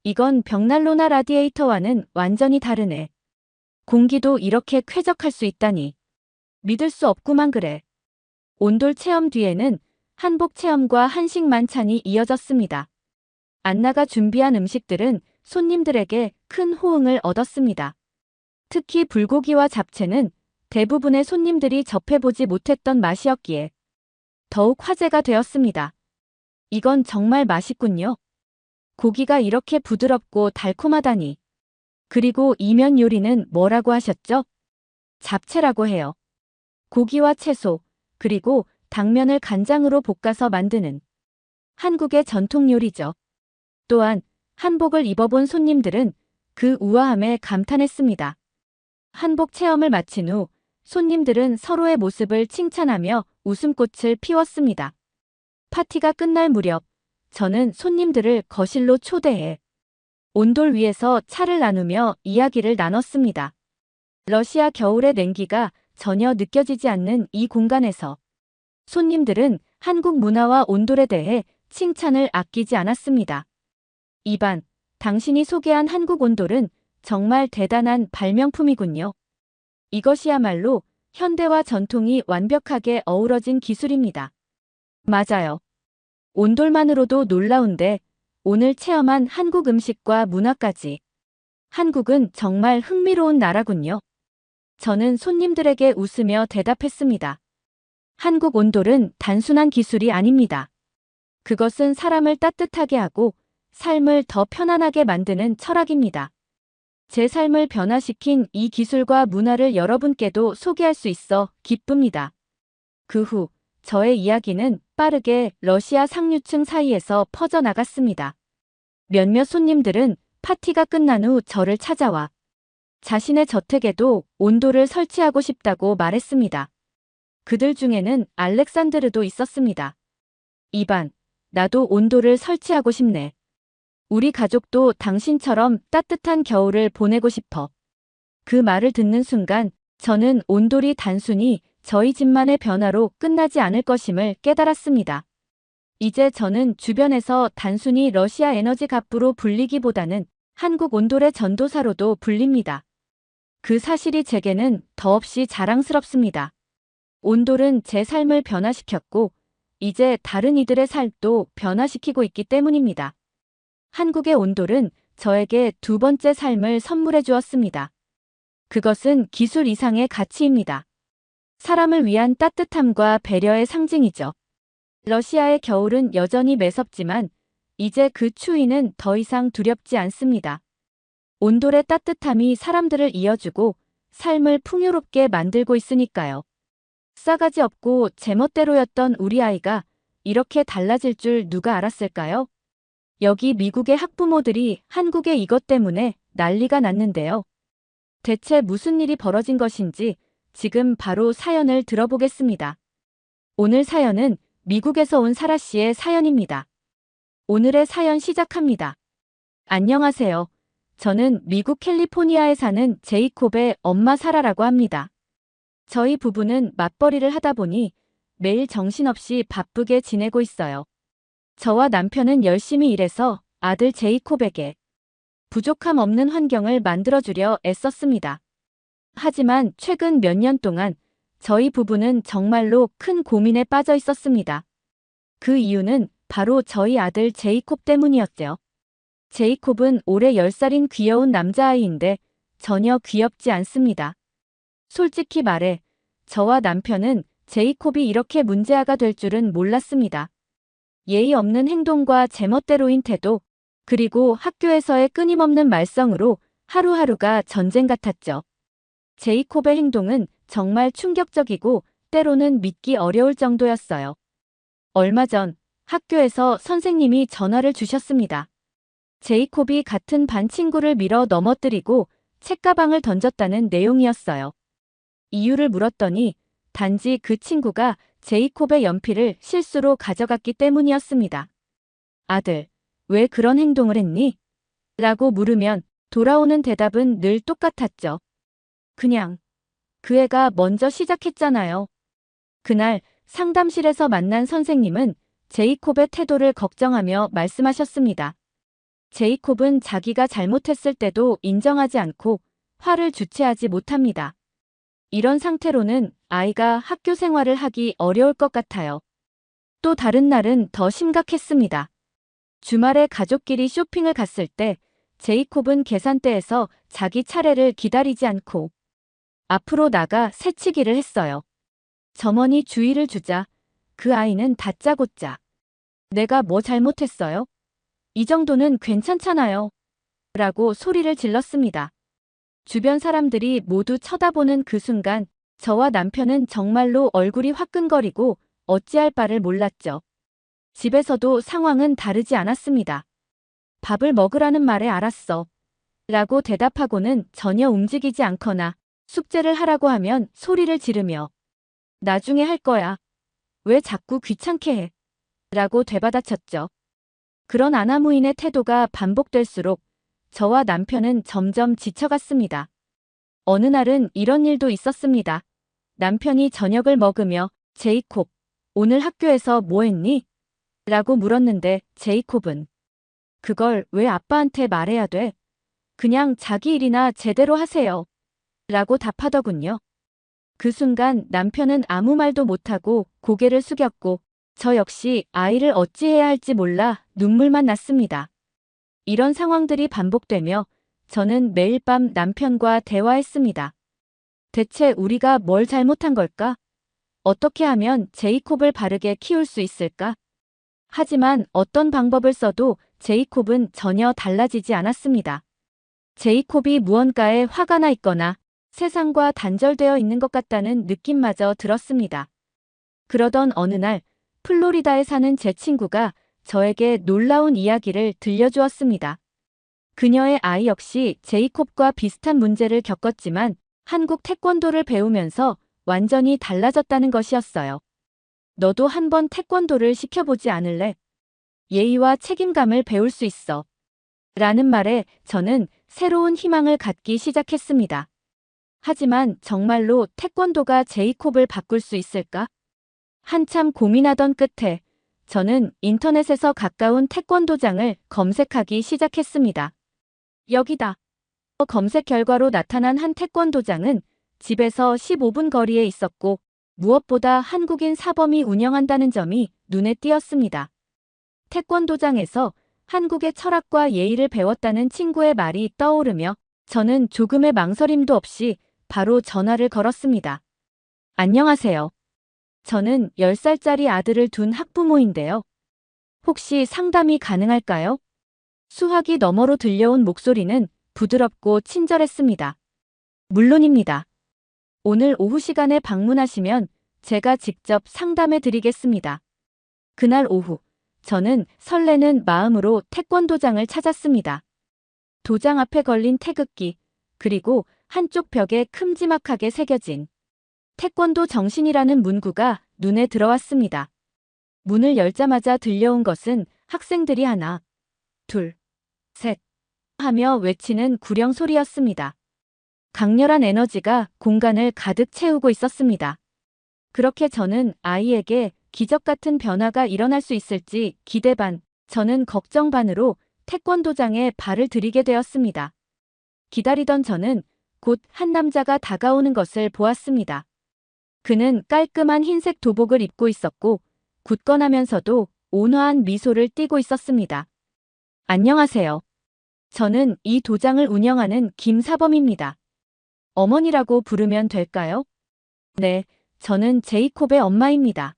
이건 벽난로나 라디에이터와는 완전히 다르네. 공기도 이렇게 쾌적할 수 있다니. 믿을 수 없구만 그래. 온돌 체험 뒤에는 한복 체험과 한식 만찬이 이어졌습니다. 안나가 준비한 음식들은 손님들에게 큰 호응을 얻었습니다. 특히 불고기와 잡채는 대부분의 손님들이 접해보지 못했던 맛이었기에 더욱 화제가 되었습니다. 이건 정말 맛있군요. 고기가 이렇게 부드럽고 달콤하다니. 그리고 이면 요리는 뭐라고 하셨죠? 잡채라고 해요. 고기와 채소, 그리고 당면을 간장으로 볶아서 만드는 한국의 전통 요리죠. 또한 한복을 입어본 손님들은 그 우아함에 감탄했습니다. 한복 체험을 마친 후 손님들은 서로의 모습을 칭찬하며 웃음꽃을 피웠습니다. 파티가 끝날 무렵 저는 손님들을 거실로 초대해 온돌 위에서 차를 나누며 이야기를 나눴습니다. 러시아 겨울의 냉기가 전혀 느껴지지 않는 이 공간에서 손님들은 한국 문화와 온돌에 대해 칭찬을 아끼지 않았습니다. 당신이 소개한 한국 온돌은 정말 대단한 발명품이군요. 이것이야말로 현대와 전통이 완벽하게 어우러진 기술입니다. 맞아요. 온돌만으로도 놀라운데 오늘 체험한 한국 음식과 문화까지. 한국은 정말 흥미로운 나라군요. 저는 손님들에게 웃으며 대답했습니다. 한국 온돌은 단순한 기술이 아닙니다. 그것은 사람을 따뜻하게 하고 삶을 더 편안하게 만드는 철학입니다. 제 삶을 변화시킨 이 기술과 문화를 여러분께도 소개할 수 있어 기쁩니다. 그 후 저의 이야기는 빠르게 러시아 상류층 사이에서 퍼져나갔습니다. 몇몇 손님들은 파티가 끝난 후 저를 찾아와 자신의 저택에도 온돌을 설치하고 싶다고 말했습니다. 그들 중에는 알렉산드르도 있었습니다. 나도 온돌을 설치하고 싶네. 우리 가족도 당신처럼 따뜻한 겨울을 보내고 싶어. 그 말을 듣는 순간 저는 온돌이 단순히 저희 집만의 변화로 끝나지 않을 것임을 깨달았습니다. 이제 저는 주변에서 단순히 러시아 에너지 갑부로 불리기보다는 한국 온돌의 전도사로도 불립니다. 그 사실이 제게는 더없이 자랑스럽습니다. 온돌은 제 삶을 변화시켰고 이제 다른 이들의 삶도 변화시키고 있기 때문입니다. 한국의 온돌은 저에게 두 번째 삶을 선물해 주었습니다. 그것은 기술 이상의 가치입니다. 사람을 위한 따뜻함과 배려의 상징이죠. 러시아의 겨울은 여전히 매섭지만 이제 그 추위는 더 이상 두렵지 않습니다. 온돌의 따뜻함이 사람들을 이어주고 삶을 풍요롭게 만들고 있으니까요. 싸가지 없고 제멋대로였던 우리 아이가 이렇게 달라질 줄 누가 알았을까요? 여기 미국의 학부모들이 한국의 이것 때문에 난리가 났는데요. 대체 무슨 일이 벌어진 것인지 지금 바로 사연을 들어보겠습니다. 오늘 사연은 미국에서 온 사라 씨의 사연입니다. 오늘의 사연 시작합니다. 안녕하세요. 저는 미국 캘리포니아에 사는 제이콥의 엄마 사라라고 합니다. 저희 부부는 맞벌이를 하다 보니 매일 정신없이 바쁘게 지내고 있어요. 저와 남편은 열심히 일해서 아들 제이콥에게 부족함 없는 환경을 만들어주려 애썼습니다. 하지만 최근 몇 년 동안 저희 부부는 정말로 큰 고민에 빠져 있었습니다. 그 이유는 바로 저희 아들 제이콥 때문이었죠. 제이콥은 올해 10살인 귀여운 남자아이인데 전혀 귀엽지 않습니다. 솔직히 말해 저와 남편은 제이콥이 이렇게 문제아가 될 줄은 몰랐습니다. 예의 없는 행동과 제멋대로인 태도, 그리고 학교에서의 끊임없는 말썽으로 하루하루가 전쟁 같았죠. 제이콥의 행동은 정말 충격적이고 때로는 믿기 어려울 정도였어요. 얼마 전 학교에서 선생님이 전화를 주셨습니다. 제이콥이 같은 반 친구를 밀어 넘어뜨리고 책가방을 던졌다는 내용이었어요. 이유를 물었더니 단지 그 친구가 제이콥의 연필을 실수로 가져갔기 때문이었습니다. 아들, 왜 그런 행동을 했니? 라고 물으면 돌아오는 대답은 늘 똑같았죠. 그냥 그 애가 먼저 시작했잖아요. 그날 상담실에서 만난 선생님은 제이콥의 태도를 걱정하며 말씀하셨습니다. 제이콥은 자기가 잘못했을 때도 인정하지 않고 화를 주체하지 못합니다. 이런 상태로는 아이가 학교 생활을 하기 어려울 것 같아요. 또 다른 날은 더 심각했습니다. 주말에 가족끼리 쇼핑을 갔을 때 제이콥은 계산대에서 자기 차례를 기다리지 않고 앞으로 나가 새치기를 했어요. 점원이 주의를 주자 그 아이는 다짜고짜 내가 뭐 잘못했어요? 이 정도는 괜찮잖아요. 라고 소리를 질렀습니다. 주변 사람들이 모두 쳐다보는 그 순간 저와 남편은 정말로 얼굴이 화끈거리고 어찌할 바를 몰랐죠. 집에서도 상황은 다르지 않았습니다. 밥을 먹으라는 말에 알았어. 라고 대답하고는 전혀 움직이지 않거나 숙제를 하라고 하면 소리를 지르며 나중에 할 거야. 왜 자꾸 귀찮게 해? 라고 되받아쳤죠. 그런 아나무인의 태도가 반복될수록 저와 남편은 점점 지쳐갔습니다. 어느 날은 이런 일도 있었습니다. 남편이 저녁을 먹으며 제이콥, 오늘 학교에서 뭐 했니? 라고 물었는데 제이콥은 그걸 왜 아빠한테 말해야 돼? 그냥 자기 일이나 제대로 하세요. 라고 답하더군요. 그 순간 남편은 아무 말도 못하고 고개를 숙였고 저 역시 아이를 어찌해야 할지 몰라 눈물만 났습니다. 이런 상황들이 반복되며 저는 매일 밤 남편과 대화했습니다. 대체 우리가 뭘 잘못한 걸까? 어떻게 하면 제이콥을 바르게 키울 수 있을까? 하지만 어떤 방법을 써도 제이콥은 전혀 달라지지 않았습니다. 제이콥이 무언가에 화가 나 있거나 세상과 단절되어 있는 것 같다는 느낌마저 들었습니다. 그러던 어느 날 플로리다에 사는 제 친구가 저에게 놀라운 이야기를 들려주었습니다. 그녀의 아이 역시 제이콥과 비슷한 문제를 겪었지만 한국 태권도를 배우면서 완전히 달라졌다는 것이었어요. 너도 한번 태권도를 시켜보지 않을래? 예의와 책임감을 배울 수 있어. 라는 말에 저는 새로운 희망을 갖기 시작했습니다. 하지만 정말로 태권도가 제이콥을 바꿀 수 있을까? 한참 고민하던 끝에 저는 인터넷에서 가까운 태권도장을 검색하기 시작했습니다. 여기다. 검색 결과로 나타난 한 태권도장은 집에서 15분 거리에 있었고 무엇보다 한국인 사범이 운영한다는 점이 눈에 띄었습니다. 태권도장에서 한국의 철학과 예의를 배웠다는 친구의 말이 떠오르며 저는 조금의 망설임도 없이 바로 전화를 걸었습니다. 안녕하세요. 저는 10살짜리 아들을 둔 학부모인데요. 혹시 상담이 가능할까요? 수화기 너머로 들려온 목소리는 부드럽고 친절했습니다. 물론입니다. 오늘 오후 시간에 방문하시면 제가 직접 상담해 드리겠습니다. 그날 오후, 저는 설레는 마음으로 태권도장을 찾았습니다. 도장 앞에 걸린 태극기, 그리고 한쪽 벽에 큼지막하게 새겨진 태권도 정신이라는 문구가 눈에 들어왔습니다. 문을 열자마자 들려온 것은 학생들이 하나, 둘, 셋, 하며 외치는 구령 소리였습니다. 강렬한 에너지가 공간을 가득 채우고 있었습니다. 그렇게 저는 아이에게 기적 같은 변화가 일어날 수 있을지 기대 반, 저는 걱정 반으로 태권도장에 발을 들이게 되었습니다. 기다리던 저는 곧 한 남자가 다가오는 것을 보았습니다. 그는 깔끔한 흰색 도복을 입고 있었고 굳건하면서도 온화한 미소를 띠고 있었습니다. 안녕하세요. 저는 이 도장을 운영하는 김사범입니다. 어머니라고 부르면 될까요? 네, 저는 제이콥의 엄마입니다.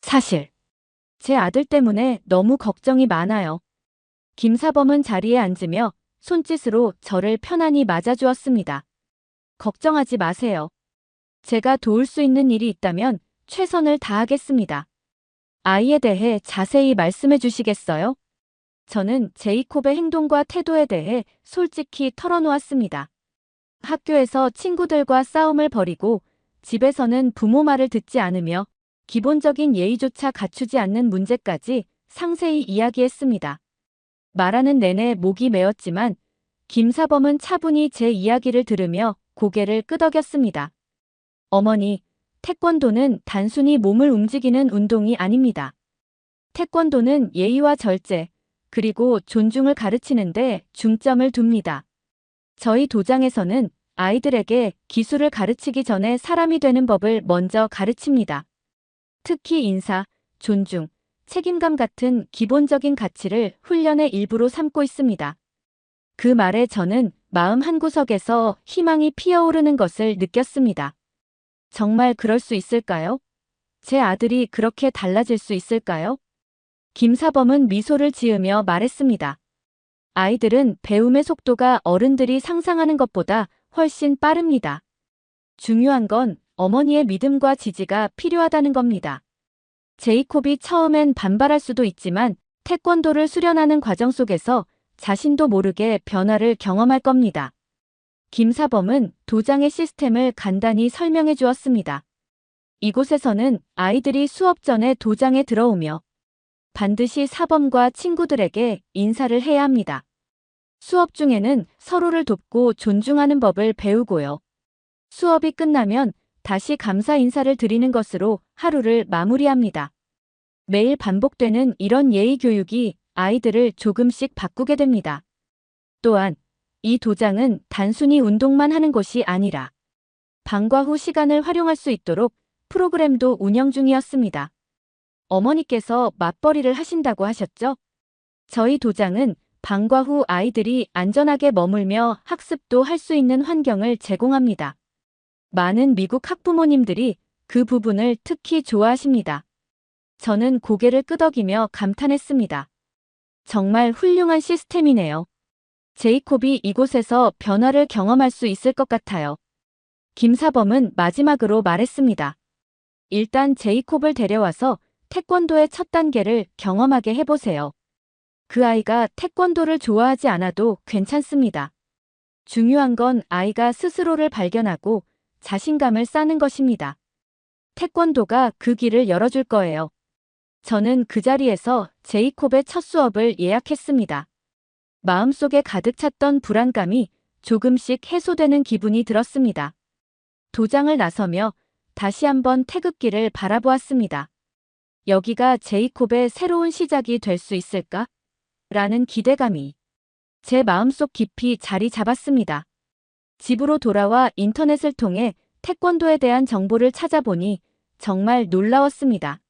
사실 제 아들 때문에 너무 걱정이 많아요. 김사범은 자리에 앉으며 손짓으로 저를 편안히 맞아주었습니다. 걱정하지 마세요. 제가 도울 수 있는 일이 있다면 최선을 다하겠습니다. 아이에 대해 자세히 말씀해 주시겠어요? 저는 제이콥의 행동과 태도에 대해 솔직히 털어놓았습니다. 학교에서 친구들과 싸움을 벌이고 집에서는 부모 말을 듣지 않으며 기본적인 예의조차 갖추지 않는 문제까지 상세히 이야기했습니다. 말하는 내내 목이 메었지만 김사범은 차분히 제 이야기를 들으며 고개를 끄덕였습니다. 어머니, 태권도는 단순히 몸을 움직이는 운동이 아닙니다. 태권도는 예의와 절제, 그리고 존중을 가르치는데 중점을 둡니다. 저희 도장에서는 아이들에게 기술을 가르치기 전에 사람이 되는 법을 먼저 가르칩니다. 특히 인사, 존중, 책임감 같은 기본적인 가치를 훈련의 일부로 삼고 있습니다. 그 말에 저는 마음 한구석에서 희망이 피어오르는 것을 느꼈습니다. 정말 그럴 수 있을까요? 제 아들이 그렇게 달라질 수 있을까요? 김사범은 미소를 지으며 말했습니다. 아이들은 배움의 속도가 어른들이 상상하는 것보다 훨씬 빠릅니다. 중요한 건 어머니의 믿음과 지지가 필요하다는 겁니다. 제이콥이 처음엔 반발할 수도 있지만 태권도를 수련하는 과정 속에서 자신도 모르게 변화를 경험할 겁니다. 김사범은 도장의 시스템을 간단히 설명해 주었습니다. 이곳에서는 아이들이 수업 전에 도장에 들어오며 반드시 사범과 친구들에게 인사를 해야 합니다. 수업 중에는 서로를 돕고 존중하는 법을 배우고요. 수업이 끝나면 다시 감사 인사를 드리는 것으로 하루를 마무리합니다. 매일 반복되는 이런 예의 교육이 아이들을 조금씩 바꾸게 됩니다. 또한 이 도장은 단순히 운동만 하는 곳이 아니라 방과 후 시간을 활용할 수 있도록 프로그램도 운영 중이었습니다. 어머니께서 맞벌이를 하신다고 하셨죠? 저희 도장은 방과 후 아이들이 안전하게 머물며 학습도 할 수 있는 환경을 제공합니다. 많은 미국 학부모님들이 그 부분을 특히 좋아하십니다. 저는 고개를 끄덕이며 감탄했습니다. 정말 훌륭한 시스템이네요. 제이콥이 이곳에서 변화를 경험할 수 있을 것 같아요. 김사범은 마지막으로 말했습니다. 일단 제이콥을 데려와서 태권도의 첫 단계를 경험하게 해보세요. 그 아이가 태권도를 좋아하지 않아도 괜찮습니다. 중요한 건 아이가 스스로를 발견하고 자신감을 쌓는 것입니다. 태권도가 그 길을 열어줄 거예요. 저는 그 자리에서 제이콥의 첫 수업을 예약했습니다. 마음속에 가득 찼던 불안감이 조금씩 해소되는 기분이 들었습니다. 도장을 나서며 다시 한번 태극기를 바라보았습니다. 여기가 제이콥의 새로운 시작이 될 수 있을까? 라는 기대감이 제 마음속 깊이 자리 잡았습니다. 집으로 돌아와 인터넷을 통해 태권도에 대한 정보를 찾아보니 정말 놀라웠습니다.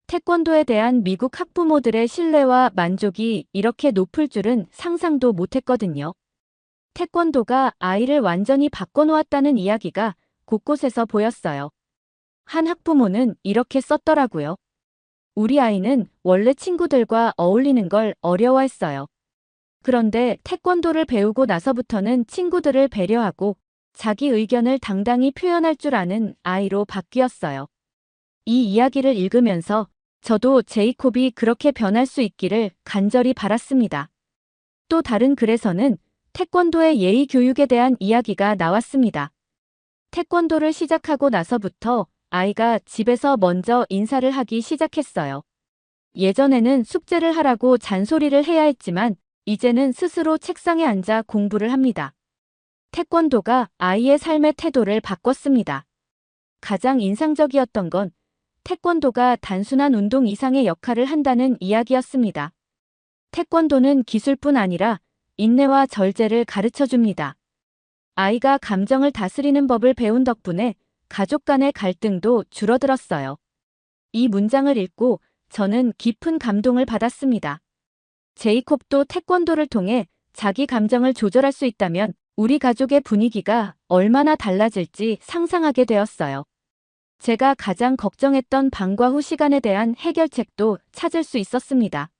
태권도에 대한 미국 학부모들의 신뢰와 만족이 이렇게 높을 줄은 상상도 못했거든요. 태권도가 아이를 완전히 바꿔놓았다는 이야기가 곳곳에서 보였어요. 한 학부모는 이렇게 썼더라고요. 우리 아이는 원래 친구들과 어울리는 걸 어려워했어요. 그런데 태권도를 배우고 나서부터는 친구들을 배려하고 자기 의견을 당당히 표현할 줄 아는 아이로 바뀌었어요. 이 이야기를 읽으면서 저도 제이콥이 그렇게 변할 수 있기를 간절히 바랐습니다. 또 다른 글에서는 태권도의 예의 교육에 대한 이야기가 나왔습니다. 태권도를 시작하고 나서부터 아이가 집에서 먼저 인사를 하기 시작했어요. 예전에는 숙제를 하라고 잔소리를 해야 했지만 이제는 스스로 책상에 앉아 공부를 합니다. 태권도가 아이의 삶의 태도를 바꿨습니다. 가장 인상적이었던 건 태권도가 단순한 운동 이상의 역할을 한다는 이야기였습니다. 태권도는 기술뿐 아니라 인내와 절제를 가르쳐 줍니다. 아이가 감정을 다스리는 법을 배운 덕분에 가족 간의 갈등도 줄어들었어요. 이 문장을 읽고 저는 깊은 감동을 받았습니다. 제이콥도 태권도를 통해 자기 감정을 조절할 수 있다면 우리 가족의 분위기가 얼마나 달라질지 상상하게 되었어요. 제가 가장 걱정했던 방과 후 시간에 대한 해결책도 찾을 수 있었습니다.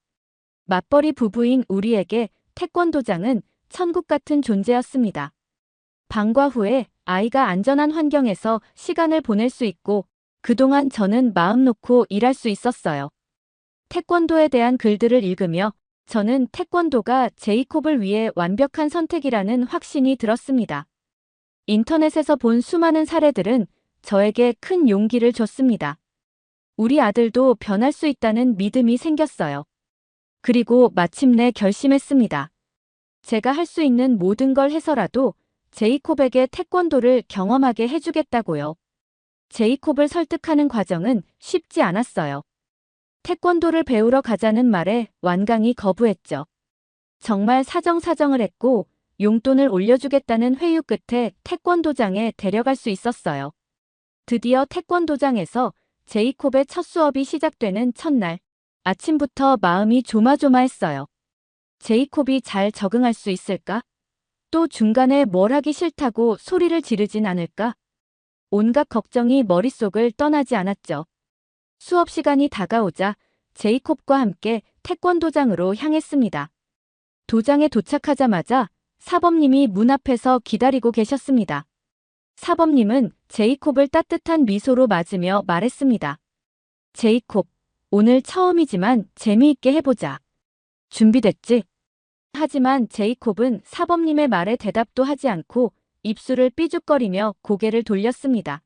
맞벌이 부부인 우리에게 태권도장은 천국 같은 존재였습니다. 방과 후에 아이가 안전한 환경에서 시간을 보낼 수 있고 그동안 저는 마음 놓고 일할 수 있었어요. 태권도에 대한 글들을 읽으며 저는 태권도가 제이콥을 위해 완벽한 선택이라는 확신이 들었습니다. 인터넷에서 본 수많은 사례들은 저에게 큰 용기를 줬습니다. 우리 아들도 변할 수 있다는 믿음이 생겼어요. 그리고 마침내 결심했습니다. 제가 할 수 있는 모든 걸 해서라도 제이콥에게 태권도를 경험하게 해주겠다고요. 제이콥을 설득하는 과정은 쉽지 않았어요. 태권도를 배우러 가자는 말에 완강히 거부했죠. 정말 사정사정을 했고 용돈을 올려주겠다는 회유 끝에 태권도장에 데려갈 수 있었어요. 드디어 태권도장에서 제이콥의 첫 수업이 시작되는 첫날, 아침부터 마음이 조마조마했어요. 제이콥이 잘 적응할 수 있을까? 또 중간에 뭘 하기 싫다고 소리를 지르진 않을까? 온갖 걱정이 머릿속을 떠나지 않았죠. 수업 시간이 다가오자 제이콥과 함께 태권도장으로 향했습니다. 도장에 도착하자마자 사범님이 문 앞에서 기다리고 계셨습니다. 사범님은 제이콥을 따뜻한 미소로 맞으며 말했습니다. 제이콥, 오늘 처음이지만 재미있게 해보자. 준비됐지? 하지만 제이콥은 사범님의 말에 대답도 하지 않고 입술을 삐죽거리며 고개를 돌렸습니다.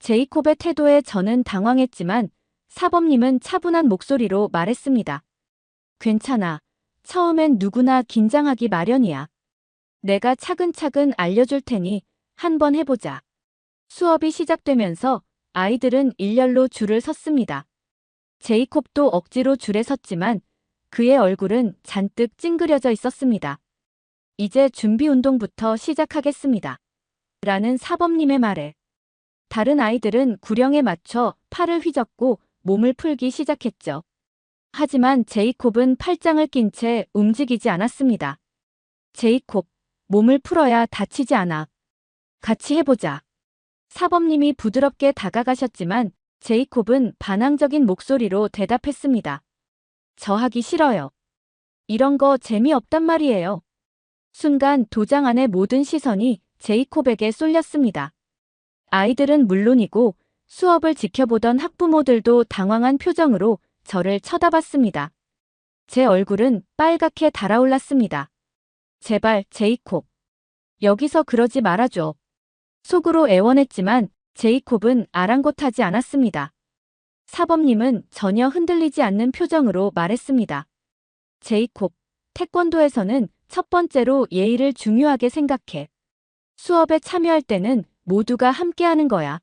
제이콥의 태도에 저는 당황했지만 사범님은 차분한 목소리로 말했습니다. 괜찮아. 처음엔 누구나 긴장하기 마련이야. 내가 차근차근 알려줄 테니 한번 해보자. 수업이 시작되면서 아이들은 일렬로 줄을 섰습니다. 제이콥도 억지로 줄에 섰지만 그의 얼굴은 잔뜩 찡그려져 있었습니다. 이제 준비 운동부터 시작하겠습니다. 라는 사범님의 말에 다른 아이들은 구령에 맞춰 팔을 휘젓고 몸을 풀기 시작했죠. 하지만 제이콥은 팔짱을 낀 채 움직이지 않았습니다. 제이콥, 몸을 풀어야 다치지 않아. 같이 해보자. 사범님이 부드럽게 다가가셨지만 제이콥은 반항적인 목소리로 대답했습니다. 저 하기 싫어요. 이런 거 재미없단 말이에요. 순간 도장 안의 모든 시선이 제이콥에게 쏠렸습니다. 아이들은 물론이고 수업을 지켜보던 학부모들도 당황한 표정으로 저를 쳐다봤습니다. 제 얼굴은 빨갛게 달아올랐습니다. 제발, 제이콥. 여기서 그러지 말아줘. 속으로 애원했지만 제이콥은 아랑곳하지 않았습니다. 사범님은 전혀 흔들리지 않는 표정으로 말했습니다. 제이콥, 태권도에서는 첫 번째로 예의를 중요하게 생각해. 수업에 참여할 때는 모두가 함께하는 거야.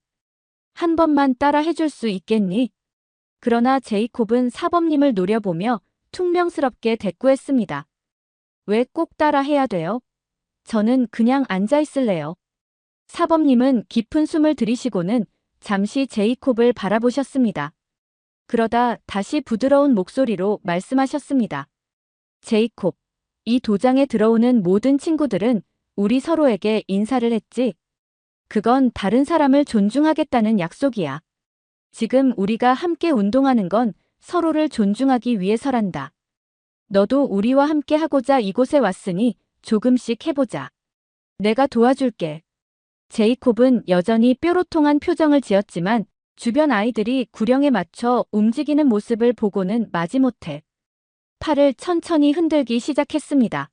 한 번만 따라 해줄 수 있겠니? 그러나 제이콥은 사범님을 노려보며 퉁명스럽게 대꾸했습니다. 왜 꼭 따라 해야 돼요? 저는 그냥 앉아 있을래요. 사범님은 깊은 숨을 들이쉬고는 잠시 제이콥을 바라보셨습니다. 그러다 다시 부드러운 목소리로 말씀하셨습니다. 제이콥, 이 도장에 들어오는 모든 친구들은 우리 서로에게 인사를 했지. 그건 다른 사람을 존중하겠다는 약속이야. 지금 우리가 함께 운동하는 건 서로를 존중하기 위해서란다. 너도 우리와 함께 하고자 이곳에 왔으니 조금씩 해보자. 내가 도와줄게. 제이콥은 여전히 뾰로통한 표정을 지었지만 주변 아이들이 구령에 맞춰 움직이는 모습을 보고는 마지못해 팔을 천천히 흔들기 시작했습니다.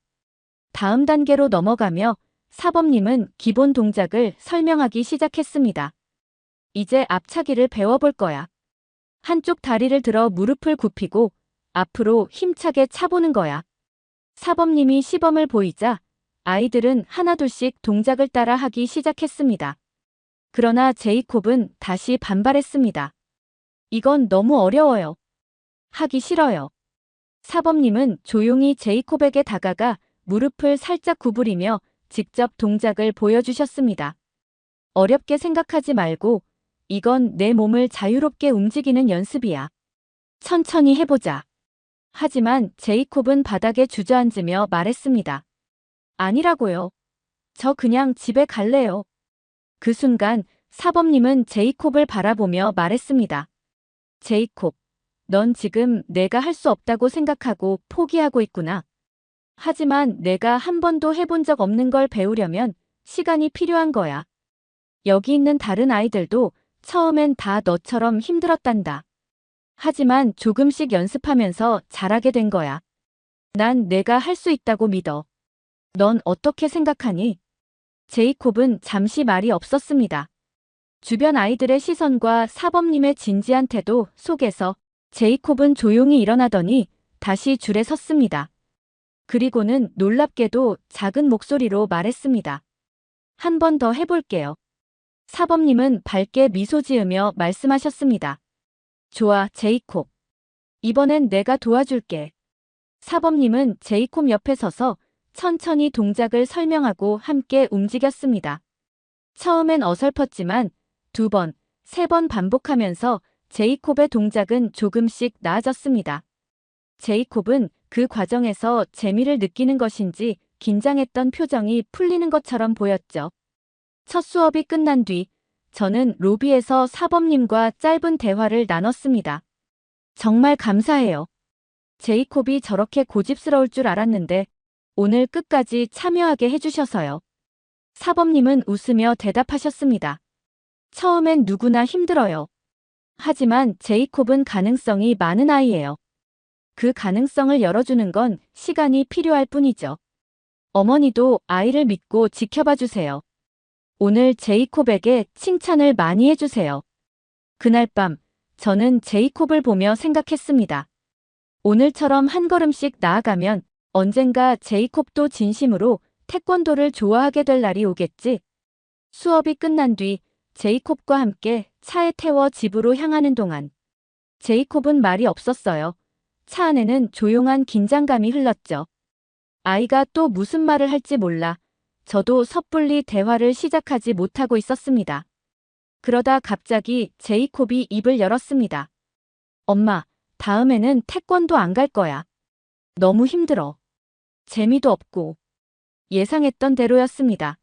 다음 단계로 넘어가며 사범님은 기본 동작을 설명하기 시작했습니다. 이제 앞차기를 배워볼 거야. 한쪽 다리를 들어 무릎을 굽히고 앞으로 힘차게 차보는 거야. 사범님이 시범을 보이자 아이들은 하나둘씩 동작을 따라 하기 시작했습니다. 그러나 제이콥은 다시 반발했습니다. 이건 너무 어려워요. 하기 싫어요. 사범님은 조용히 제이콥에게 다가가 무릎을 살짝 구부리며 직접 동작을 보여주셨습니다. 어렵게 생각하지 말고 이건 내 몸을 자유롭게 움직이는 연습이야. 천천히 해보자. 하지만 제이콥은 바닥에 주저앉으며 말했습니다. 아니라고요. 저 그냥 집에 갈래요. 그 순간 사범님은 제이콥을 바라보며 말했습니다. 제이콥, 넌 지금 내가 할 수 없다고 생각하고 포기하고 있구나. 하지만 내가 한 번도 해본 적 없는 걸 배우려면 시간이 필요한 거야. 여기 있는 다른 아이들도 처음엔 다 너처럼 힘들었단다. 하지만 조금씩 연습하면서 잘하게 된 거야. 난 내가 할 수 있다고 믿어. 넌 어떻게 생각하니? 제이콥은 잠시 말이 없었습니다. 주변 아이들의 시선과 사범님의 진지한 태도 속에서 제이콥은 조용히 일어나더니 다시 줄에 섰습니다. 그리고는 놀랍게도 작은 목소리로 말했습니다. 한 번 더 해볼게요. 사범님은 밝게 미소 지으며 말씀하셨습니다. 좋아, 제이콥. 이번엔 내가 도와줄게. 사범님은 제이콥 옆에 서서 천천히 동작을 설명하고 함께 움직였습니다. 처음엔 어설펐지만 2번, 3번 반복하면서 제이콥의 동작은 조금씩 나아졌습니다. 제이콥은 그 과정에서 재미를 느끼는 것인지 긴장했던 표정이 풀리는 것처럼 보였죠. 첫 수업이 끝난 뒤 저는 로비에서 사범님과 짧은 대화를 나눴습니다. 정말 감사해요. 제이콥이 저렇게 고집스러울 줄 알았는데 오늘 끝까지 참여하게 해주셔서요. 사범님은 웃으며 대답하셨습니다. 처음엔 누구나 힘들어요. 하지만 제이콥은 가능성이 많은 아이예요. 그 가능성을 열어주는 건 시간이 필요할 뿐이죠. 어머니도 아이를 믿고 지켜봐 주세요. 오늘 제이콥에게 칭찬을 많이 해주세요. 그날 밤 저는 제이콥을 보며 생각했습니다. 오늘처럼 한 걸음씩 나아가면 언젠가 제이콥도 진심으로 태권도를 좋아하게 될 날이 오겠지. 수업이 끝난 뒤 제이콥과 함께 차에 태워 집으로 향하는 동안 제이콥은 말이 없었어요. 차 안에는 조용한 긴장감이 흘렀죠. 아이가 또 무슨 말을 할지 몰라 저도 섣불리 대화를 시작하지 못하고 있었습니다. 그러다 갑자기 제이콥이 입을 열었습니다. 엄마, 다음에는 태권도 안 갈 거야. 너무 힘들어. 재미도 없고. 예상했던 대로였습니다.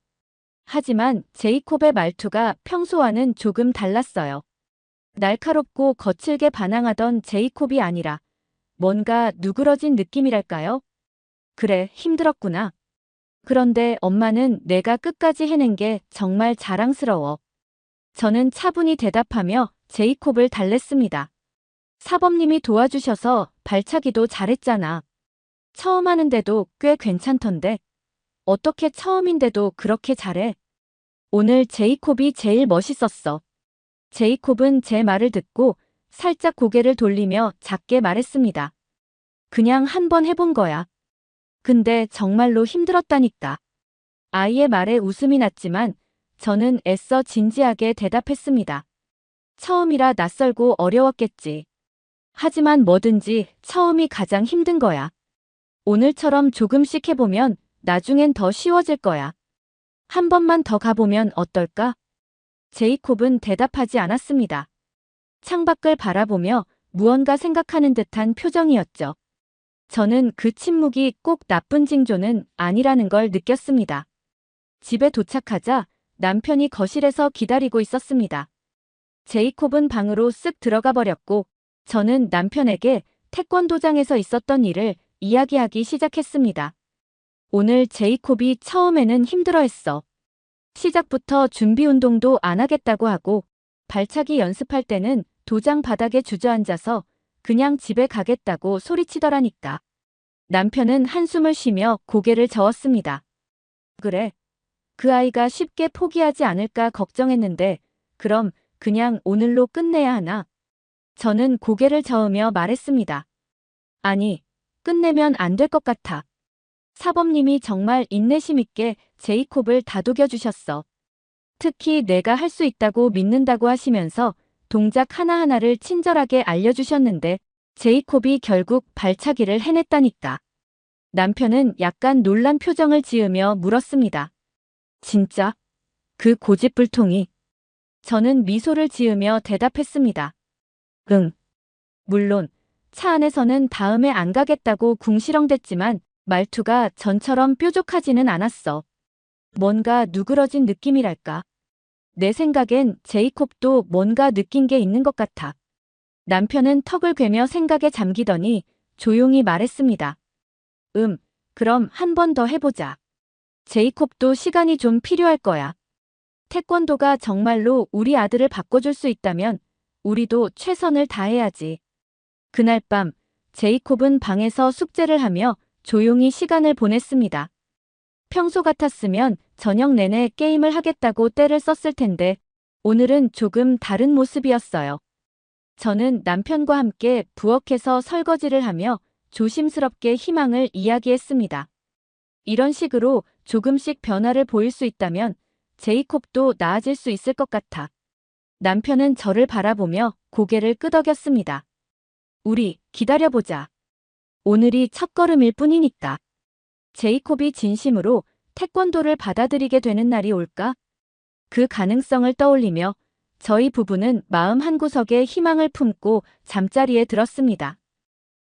하지만 제이콥의 말투가 평소와는 조금 달랐어요. 날카롭고 거칠게 반항하던 제이콥이 아니라 뭔가 누그러진 느낌이랄까요? 그래, 힘들었구나. 그런데 엄마는 내가 끝까지 해낸 게 정말 자랑스러워. 저는 차분히 대답하며 제이콥을 달랬습니다. 사범님이 도와주셔서 발차기도 잘했잖아. 처음 하는데도 꽤 괜찮던데. 어떻게 처음인데도 그렇게 잘해? 오늘 제이콥이 제일 멋있었어. 제이콥은 제 말을 듣고 살짝 고개를 돌리며 작게 말했습니다. 그냥 한번 해본 거야. 근데 정말로 힘들었다니까. 아이의 말에 웃음이 났지만 저는 애써 진지하게 대답했습니다. 처음이라 낯설고 어려웠겠지. 하지만 뭐든지 처음이 가장 힘든 거야. 오늘처럼 조금씩 해보면 나중엔 더 쉬워질 거야. 한 번만 더 가보면 어떨까? 제이콥은 대답하지 않았습니다. 창밖을 바라보며 무언가 생각하는 듯한 표정이었죠. 저는 그 침묵이 꼭 나쁜 징조는 아니라는 걸 느꼈습니다. 집에 도착하자 남편이 거실에서 기다리고 있었습니다. 제이콥은 방으로 쓱 들어가 버렸고 저는 남편에게 태권도장에서 있었던 일을 이야기하기 시작했습니다. 오늘 제이콥이 처음에는 힘들어했어. 시작부터 준비 운동도 안 하겠다고 하고 발차기 연습할 때는 도장 바닥에 주저앉아서 그냥 집에 가겠다고 소리치더라니까. 남편은 한숨을 쉬며 고개를 저었습니다. 그래. 그 아이가 쉽게 포기하지 않을까 걱정했는데 그럼 그냥 오늘로 끝내야 하나? 저는 고개를 저으며 말했습니다. 아니, 끝내면 안 될 것 같아. 사범님이 정말 인내심 있게 제이콥을 다독여 주셨어. 특히 내가 할 수 있다고 믿는다고 하시면서 동작 하나하나를 친절하게 알려주셨는데 제이콥이 결국 발차기를 해냈다니까. 남편은 약간 놀란 표정을 지으며 물었습니다. 진짜? 그 고집불통이. 저는 미소를 지으며 대답했습니다. 응. 물론 차 안에서는 다음에 안 가겠다고 궁시렁댔지만 말투가 전처럼 뾰족하지는 않았어. 뭔가 누그러진 느낌이랄까. 내 생각엔 제이콥도 뭔가 느낀 게 있는 것 같아. 남편은 턱을 괴며 생각에 잠기더니 조용히 말했습니다. 그럼 한 번 더 해보자. 제이콥도 시간이 좀 필요할 거야. 태권도가 정말로 우리 아들을 바꿔줄 수 있다면 우리도 최선을 다해야지. 그날 밤 제이콥은 방에서 숙제를 하며 조용히 시간을 보냈습니다. 평소 같았으면 저녁 내내 게임을 하겠다고 떼를 썼을 텐데 오늘은 조금 다른 모습이었어요. 저는 남편과 함께 부엌에서 설거지를 하며 조심스럽게 희망을 이야기했습니다. 이런 식으로 조금씩 변화를 보일 수 있다면 제이콥도 나아질 수 있을 것 같아. 남편은 저를 바라보며 고개를 끄덕였습니다. 우리 기다려보자. 오늘이 첫걸음일 뿐이니까. 제이콥이 진심으로 태권도를 받아들이게 되는 날이 올까? 그 가능성을 떠올리며 저희 부부는 마음 한구석에 희망을 품고 잠자리에 들었습니다.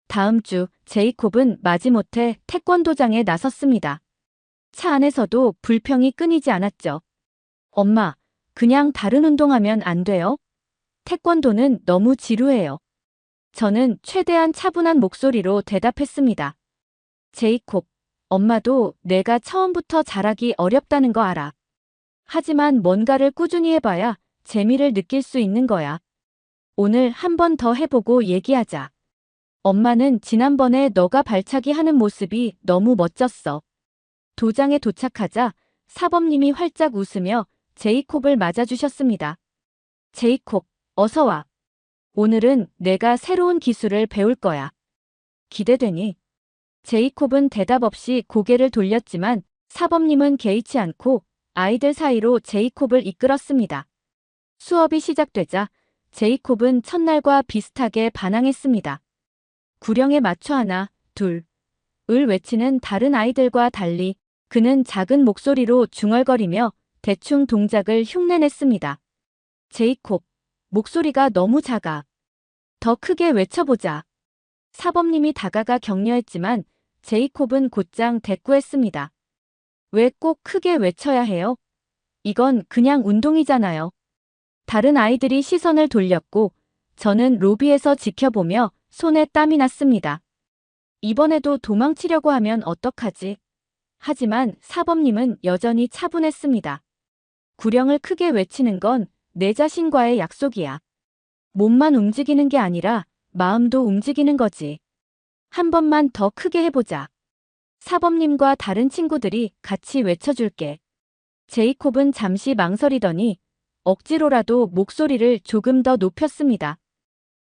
다음 주 제이콥은 마지못해 태권도장에 나섰습니다. 차 안에서도 불평이 끊이지 않았죠. 엄마, 그냥 다른 운동하면 안 돼요? 태권도는 너무 지루해요. 저는 최대한 차분한 목소리로 대답했습니다. 제이콥, 엄마도 내가 처음부터 잘하기 어렵다는 거 알아. 하지만 뭔가를 꾸준히 해봐야 재미를 느낄 수 있는 거야. 오늘 한 번 더 해보고 얘기하자. 엄마는 지난번에 너가 발차기 하는 모습이 너무 멋졌어. 도장에 도착하자 사범님이 활짝 웃으며 제이콥을 맞아주셨습니다. 제이콥, 어서 와. 오늘은 내가 새로운 기술을 배울 거야. 기대되니? 제이콥은 대답 없이 고개를 돌렸지만 사범님은 개의치 않고 아이들 사이로 제이콥을 이끌었습니다. 수업이 시작되자 제이콥은 첫날과 비슷하게 반항했습니다. 구령에 맞춰 하나, 둘, 을 외치는 다른 아이들과 달리 그는 작은 목소리로 중얼거리며 대충 동작을 흉내냈습니다. 제이콥, 목소리가 너무 작아. 더 크게 외쳐보자. 사범님이 다가가 격려했지만 제이콥은 곧장 대꾸했습니다. 왜 꼭 크게 외쳐야 해요? 이건 그냥 운동이잖아요. 다른 아이들이 시선을 돌렸고 저는 로비에서 지켜보며 손에 땀이 났습니다. 이번에도 도망치려고 하면 어떡하지? 하지만 사범님은 여전히 차분했습니다. 구령을 크게 외치는 건 내 자신과의 약속이야. 몸만 움직이는 게 아니라 마음도 움직이는 거지. 한 번만 더 크게 해보자. 사범님과 다른 친구들이 같이 외쳐줄게. 제이콥은 잠시 망설이더니 억지로라도 목소리를 조금 더 높였습니다.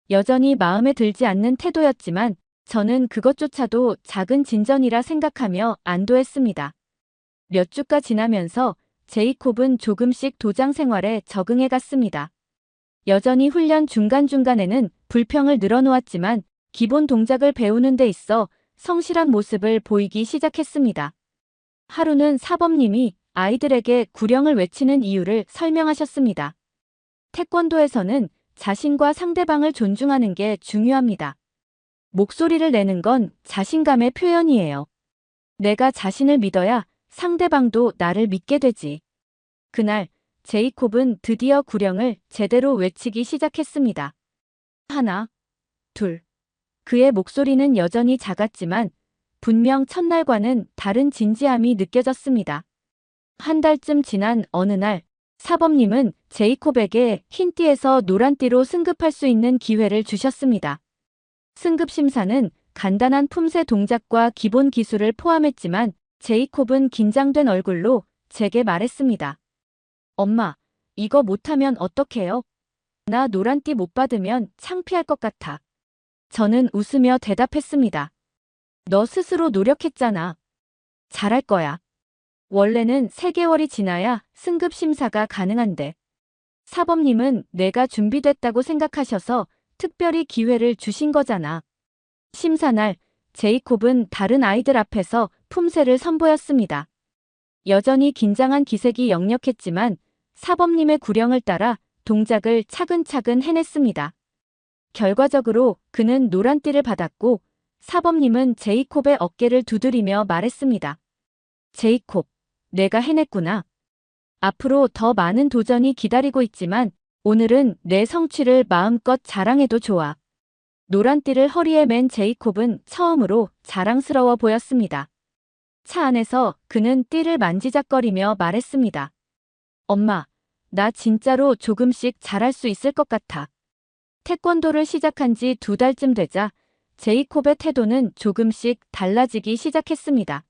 여전히 마음에 들지 않는 태도였지만 저는 그것조차도 작은 진전이라 생각하며 안도했습니다. 몇 주가 지나면서 제이콥은 조금씩 도장 생활에 적응해 갔습니다. 여전히 훈련 중간중간에는 불평을 늘어놓았지만 기본 동작을 배우는 데 있어 성실한 모습을 보이기 시작했습니다. 하루는 사범님이 아이들에게 구령을 외치는 이유를 설명하셨습니다. 태권도에서는 자신과 상대방을 존중하는 게 중요합니다. 목소리를 내는 건 자신감의 표현이에요. 내가 자신을 믿어야 상대방도 나를 믿게 되지. 그날 제이콥은 드디어 구령을 제대로 외치기 시작했습니다. 하나, 둘. 그의 목소리는 여전히 작았지만 분명 첫날과는 다른 진지함이 느껴졌습니다. 한 달쯤 지난 어느 날 사범님은 제이콥에게 흰띠에서 노란띠로 승급할 수 있는 기회를 주셨습니다. 승급 심사는 간단한 품새 동작과 기본 기술을 포함했지만 제이콥은 긴장된 얼굴로 제게 말했습니다. 엄마, 이거 못하면 어떡해요? 나 노란띠 못 받으면 창피할 것 같아. 저는 웃으며 대답했습니다. 너 스스로 노력했잖아. 잘할 거야. 원래는 3개월이 지나야 승급 심사가 가능한데. 사범님은 내가 준비됐다고 생각하셔서 특별히 기회를 주신 거잖아. 심사날, 제이콥은 다른 아이들 앞에서 품새를 선보였습니다. 여전히 긴장한 기색이 역력했지만 사범님의 구령을 따라 동작을 차근차근 해냈습니다. 결과적으로 그는 노란띠를 받았고 사범님은 제이콥의 어깨를 두드리며 말했습니다. 제이콥, 내가 해냈구나. 앞으로 더 많은 도전이 기다리고 있지만 오늘은 내 성취를 마음껏 자랑해도 좋아. 노란띠를 허리에 맨 제이콥은 처음으로 자랑스러워 보였습니다. 차 안에서 그는 띠를 만지작거리며 말했습니다. 엄마, 나 진짜로 조금씩 잘할 수 있을 것 같아. 태권도를 시작한 지 2달쯤 되자 제이콥의 태도는 조금씩 달라지기 시작했습니다.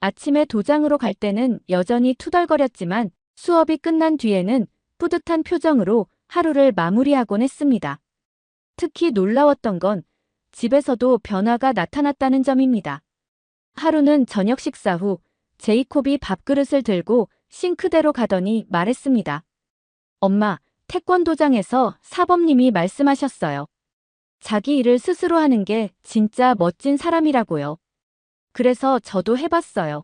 아침에 도장으로 갈 때는 여전히 투덜거렸지만 수업이 끝난 뒤에는 뿌듯한 표정으로 하루를 마무리하곤 했습니다. 특히 놀라웠던 건 집에서도 변화가 나타났다는 점입니다. 하루는 저녁 식사 후 제이콥이 밥그릇을 들고 싱크대로 가더니 말했습니다. 엄마, 태권도장에서 사범님이 말씀하셨어요. 자기 일을 스스로 하는 게 진짜 멋진 사람이라고요. 그래서 저도 해봤어요.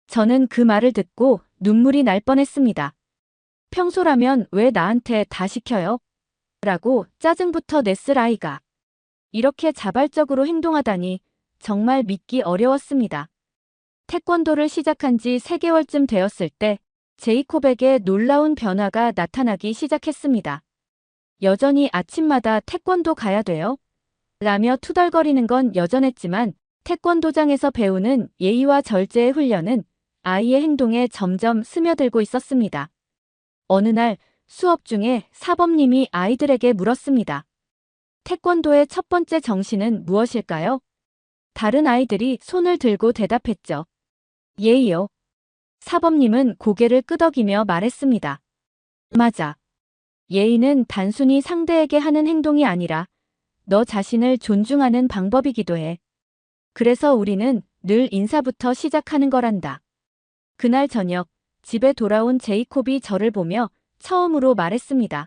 저는 그 말을 듣고 눈물이 날 뻔했습니다. 평소라면 왜 나한테 다 시켜요? 라고 짜증부터 냈을 아이가 이렇게 자발적으로 행동하다니 정말 믿기 어려웠습니다. 태권도를 시작한 지 3개월쯤 되었을 때 제이콥에게 놀라운 변화가 나타나기 시작했습니다. 여전히 아침마다 태권도 가야 돼요? 라며 투덜거리는 건 여전했지만 태권도장에서 배우는 예의와 절제의 훈련은 아이의 행동에 점점 스며들고 있었습니다. 어느 날 수업 중에 사범님이 아이들에게 물었습니다. 태권도의 첫 번째 정신은 무엇일까요? 다른 아이들이 손을 들고 대답했죠. 예의요. 사범님은 고개를 끄덕이며 말했습니다. 맞아. 예의는 단순히 상대에게 하는 행동이 아니라 너 자신을 존중하는 방법이기도 해. 그래서 우리는 늘 인사부터 시작하는 거란다. 그날 저녁 집에 돌아온 제이콥이 저를 보며 처음으로 말했습니다.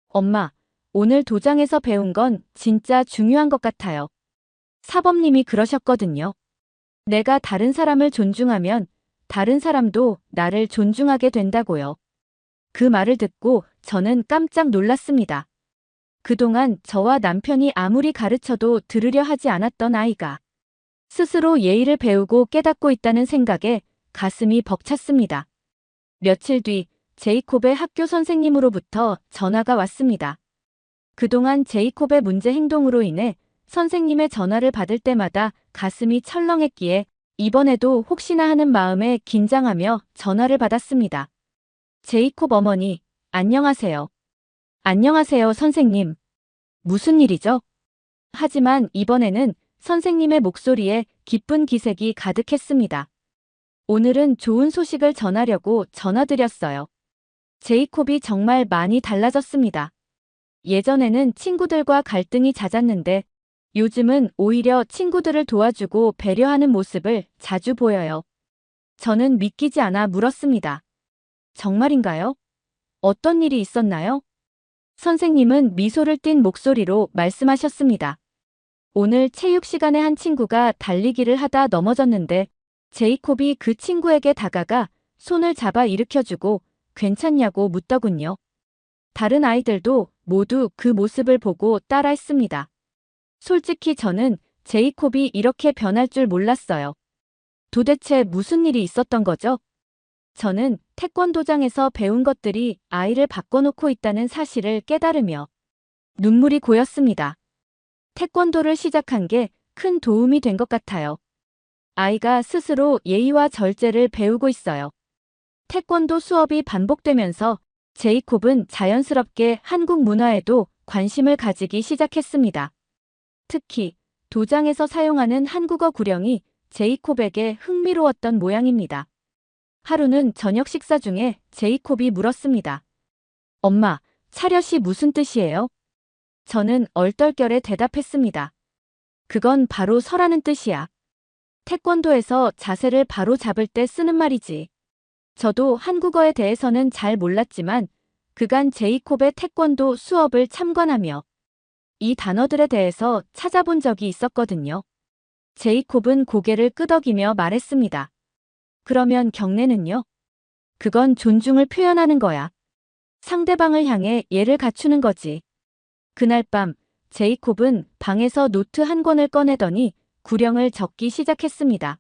엄마, 오늘 도장에서 배운 건 진짜 중요한 것 같아요. 사범님이 그러셨거든요. 내가 다른 사람을 존중하면 다른 사람도 나를 존중하게 된다고요. 그 말을 듣고 저는 깜짝 놀랐습니다. 그동안 저와 남편이 아무리 가르쳐도 들으려 하지 않았던 아이가 스스로 예의를 배우고 깨닫고 있다는 생각에 가슴이 벅찼습니다. 며칠 뒤 제이콥의 학교 선생님으로부터 전화가 왔습니다. 그동안 제이콥의 문제 행동으로 인해 선생님의 전화를 받을 때마다 가슴이 철렁했기에 이번에도 혹시나 하는 마음에 긴장하며 전화를 받았습니다. 제이콥 어머니, 안녕하세요. 안녕하세요, 선생님. 무슨 일이죠? 하지만 이번에는 선생님의 목소리에 기쁜 기색이 가득했습니다. 오늘은 좋은 소식을 전하려고 전화드렸어요. 제이콥이 정말 많이 달라졌습니다. 예전에는 친구들과 갈등이 잦았는데 요즘은 오히려 친구들을 도와주고 배려하는 모습을 자주 보여요. 저는 믿기지 않아 물었습니다. 정말인가요? 어떤 일이 있었나요? 선생님은 미소를 띤 목소리로 말씀하셨습니다. 오늘 체육 시간에 한 친구가 달리기를 하다 넘어졌는데 제이콥이 그 친구에게 다가가 손을 잡아 일으켜주고 괜찮냐고 묻더군요. 다른 아이들도 모두 그 모습을 보고 따라했습니다. 솔직히 저는 제이콥이 이렇게 변할 줄 몰랐어요. 도대체 무슨 일이 있었던 거죠? 저는 태권도장에서 배운 것들이 아이를 바꿔놓고 있다는 사실을 깨달으며 눈물이 고였습니다. 태권도를 시작한 게 큰 도움이 된 것 같아요. 아이가 스스로 예의와 절제를 배우고 있어요. 태권도 수업이 반복되면서 제이콥은 자연스럽게 한국 문화에도 관심을 가지기 시작했습니다. 특히 도장에서 사용하는 한국어 구령이 제이콥에게 흥미로웠던 모양입니다. 하루는 저녁 식사 중에 제이콥이 물었습니다. 엄마, 차렷이 무슨 뜻이에요? 저는 얼떨결에 대답했습니다. 그건 바로 서라는 뜻이야. 태권도에서 자세를 바로 잡을 때 쓰는 말이지. 저도 한국어에 대해서는 잘 몰랐지만 그간 제이콥의 태권도 수업을 참관하며 이 단어들에 대해서 찾아본 적이 있었거든요. 제이콥은 고개를 끄덕이며 말했습니다. 그러면 경례는요? 그건 존중을 표현하는 거야. 상대방을 향해 예를 갖추는 거지. 그날 밤 제이콥은 방에서 노트 한 권을 꺼내더니 구령을 적기 시작했습니다.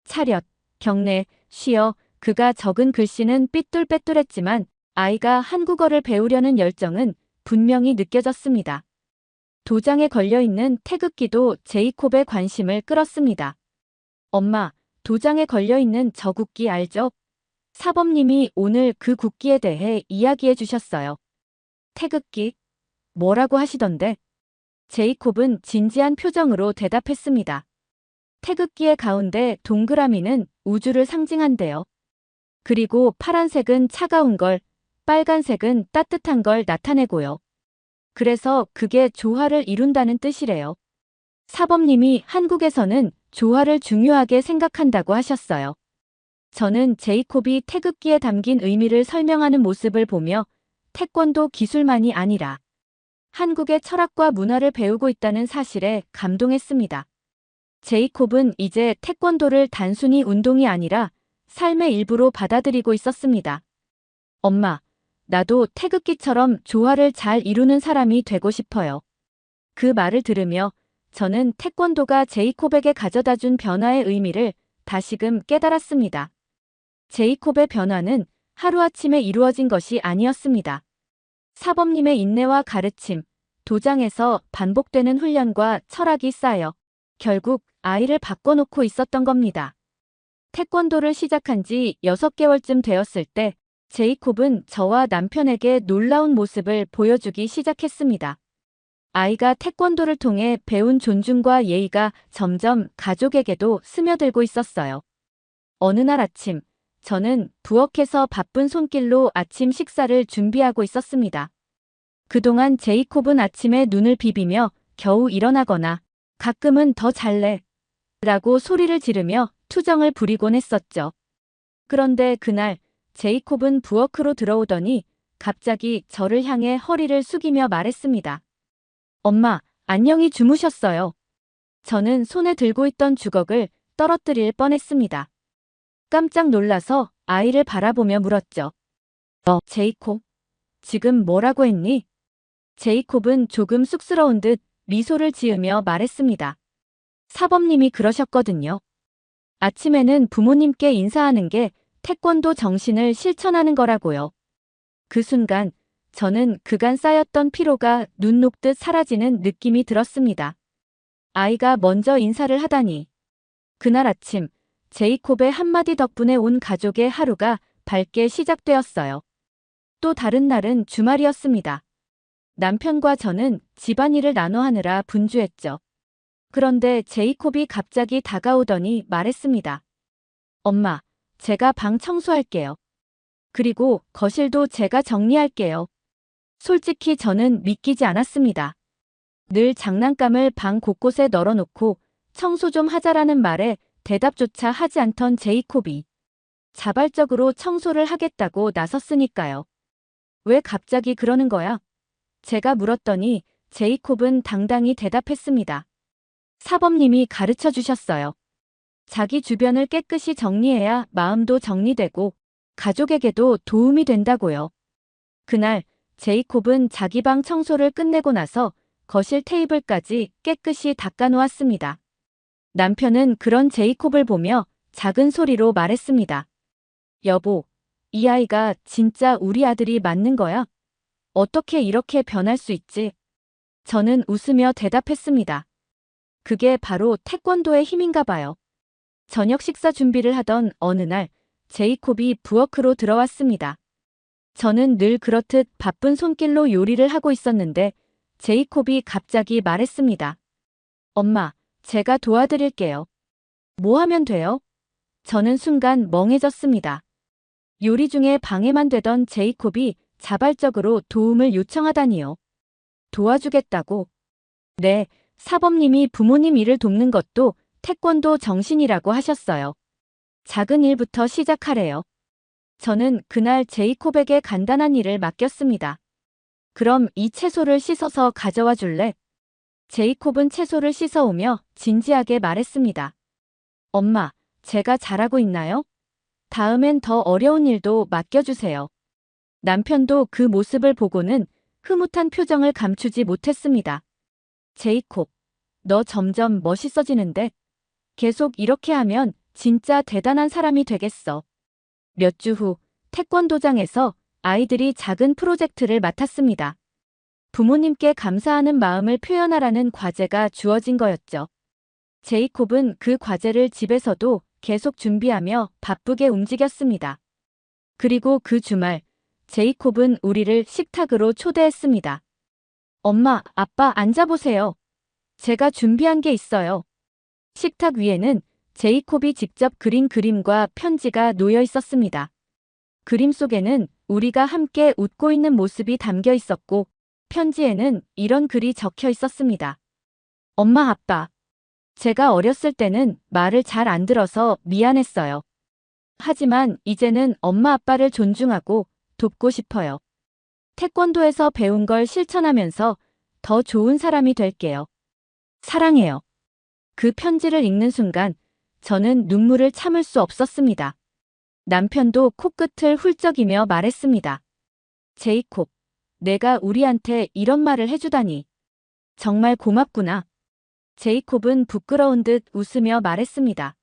차렷, 경례, 쉬어. 그가 적은 글씨는 삐뚤빼뚤했지만 아이가 한국어를 배우려는 열정은 분명히 느껴졌습니다. 도장에 걸려있는 태극기도 제이콥의 관심을 끌었습니다. 엄마, 도장에 걸려있는 저 국기 알죠? 사범님이 오늘 그 국기에 대해 이야기해 주셨어요. 태극기? 뭐라고 하시던데? 제이콥은 진지한 표정으로 대답했습니다. 태극기의 가운데 동그라미는 우주를 상징한대요. 그리고 파란색은 차가운 걸, 빨간색은 따뜻한 걸 나타내고요. 그래서 그게 조화를 이룬다는 뜻이래요. 사범님이 한국에서는 조화를 중요하게 생각한다고 하셨어요. 저는 제이콥이 태극기에 담긴 의미를 설명하는 모습을 보며 태권도 기술만이 아니라 한국의 철학과 문화를 배우고 있다는 사실에 감동했습니다. 제이콥은 이제 태권도를 단순히 운동이 아니라 삶의 일부로 받아들이고 있었습니다. 엄마, 나도 태극기처럼 조화를 잘 이루는 사람이 되고 싶어요. 그 말을 들으며 저는 태권도가 제이콥에게 가져다준 변화의 의미를 다시금 깨달았습니다. 제이콥의 변화는 하루아침에 이루어진 것이 아니었습니다. 사범님의 인내와 가르침, 도장에서 반복되는 훈련과 철학이 쌓여 결국 아이를 바꿔놓고 있었던 겁니다. 태권도를 시작한 지 6개월쯤 되었을 때 제이콥은 저와 남편에게 놀라운 모습을 보여주기 시작했습니다. 아이가 태권도를 통해 배운 존중과 예의가 점점 가족에게도 스며들고 있었어요. 어느 날 아침, 저는 부엌에서 바쁜 손길로 아침 식사를 준비하고 있었습니다. 그동안 제이콥은 아침에 눈을 비비며 겨우 일어나거나 가끔은 더 잘래 라고 소리를 지르며 투정을 부리곤 했었죠. 그런데 그날 제이콥은 부엌으로 들어오더니 갑자기 저를 향해 허리를 숙이며 말했습니다. 엄마, 안녕히 주무셨어요. 저는 손에 들고 있던 주걱을 떨어뜨릴 뻔했습니다. 깜짝 놀라서 아이를 바라보며 물었죠. 제이콥, 지금 뭐라고 했니? 제이콥은 조금 쑥스러운 듯 미소를 지으며 말했습니다. 사범님이 그러셨거든요. 아침에는 부모님께 인사하는 게 태권도 정신을 실천하는 거라고요. 그 순간 저는 그간 쌓였던 피로가 눈 녹듯 사라지는 느낌이 들었습니다. 아이가 먼저 인사를 하다니. 그날 아침 제이콥의 한마디 덕분에 온 가족의 하루가 밝게 시작되었어요. 또 다른 날은 주말이었습니다. 남편과 저는 집안일을 나눠 하느라 분주했죠. 그런데 제이콥이 갑자기 다가오더니 말했습니다. 엄마, 제가 방 청소할게요. 그리고 거실도 제가 정리할게요. 솔직히 저는 믿기지 않았습니다. 늘 장난감을 방 곳곳에 널어놓고 청소 좀 하자라는 말에 대답조차 하지 않던 제이콥이 자발적으로 청소를 하겠다고 나섰으니까요. 왜 갑자기 그러는 거야? 제가 물었더니 제이콥은 당당히 대답했습니다. 사범님이 가르쳐 주셨어요. 자기 주변을 깨끗이 정리해야 마음도 정리되고 가족에게도 도움이 된다고요. 그날 제이콥은 자기 방 청소를 끝내고 나서 거실 테이블까지 깨끗이 닦아놓았습니다. 남편은 그런 제이콥을 보며 작은 소리로 말했습니다. 여보, 이 아이가 진짜 우리 아들이 맞는 거야? 어떻게 이렇게 변할 수 있지? 저는 웃으며 대답했습니다. 그게 바로 태권도의 힘인가 봐요. 저녁 식사 준비를 하던 어느 날 제이콥이 부엌으로 들어왔습니다. 저는 늘 그렇듯 바쁜 손길로 요리를 하고 있었는데 제이콥이 갑자기 말했습니다. 엄마, 제가 도와드릴게요. 뭐 하면 돼요? 저는 순간 멍해졌습니다. 요리 중에 방해만 되던 제이콥이 자발적으로 도움을 요청하다니요. 도와주겠다고? 네, 사범님이 부모님 일을 돕는 것도 태권도 정신이라고 하셨어요. 작은 일부터 시작하래요. 저는 그날 제이콥에게 간단한 일을 맡겼습니다. 그럼 이 채소를 씻어서 가져와 줄래? 제이콥은 채소를 씻어오며 진지하게 말했습니다. 엄마, 제가 잘하고 있나요? 다음엔 더 어려운 일도 맡겨주세요. 남편도 그 모습을 보고는 흐뭇한 표정을 감추지 못했습니다. 제이콥, 너 점점 멋있어지는데? 계속 이렇게 하면 진짜 대단한 사람이 되겠어. 몇 주 후 태권도장에서 아이들이 작은 프로젝트를 맡았습니다. 부모님께 감사하는 마음을 표현하라는 과제가 주어진 거였죠. 제이콥은 그 과제를 집에서도 계속 준비하며 바쁘게 움직였습니다. 그리고 그 주말, 제이콥은 우리를 식탁으로 초대했습니다. 엄마, 아빠 앉아보세요. 제가 준비한 게 있어요. 식탁 위에는 제이콥이 직접 그린 그림과 편지가 놓여 있었습니다. 그림 속에는 우리가 함께 웃고 있는 모습이 담겨 있었고, 편지에는 이런 글이 적혀 있었습니다. 엄마, 아빠. 제가 어렸을 때는 말을 잘 안 들어서 미안했어요. 하지만 이제는 엄마 아빠를 존중하고 돕고 싶어요. 태권도에서 배운 걸 실천하면서 더 좋은 사람이 될게요. 사랑해요. 그 편지를 읽는 순간 저는 눈물을 참을 수 없었습니다. 남편도 코끝을 훌쩍이며 말했습니다. 제이콥, 내가 우리한테 이런 말을 해주다니. 정말 고맙구나. 제이콥은 부끄러운 듯 웃으며 말했습니다.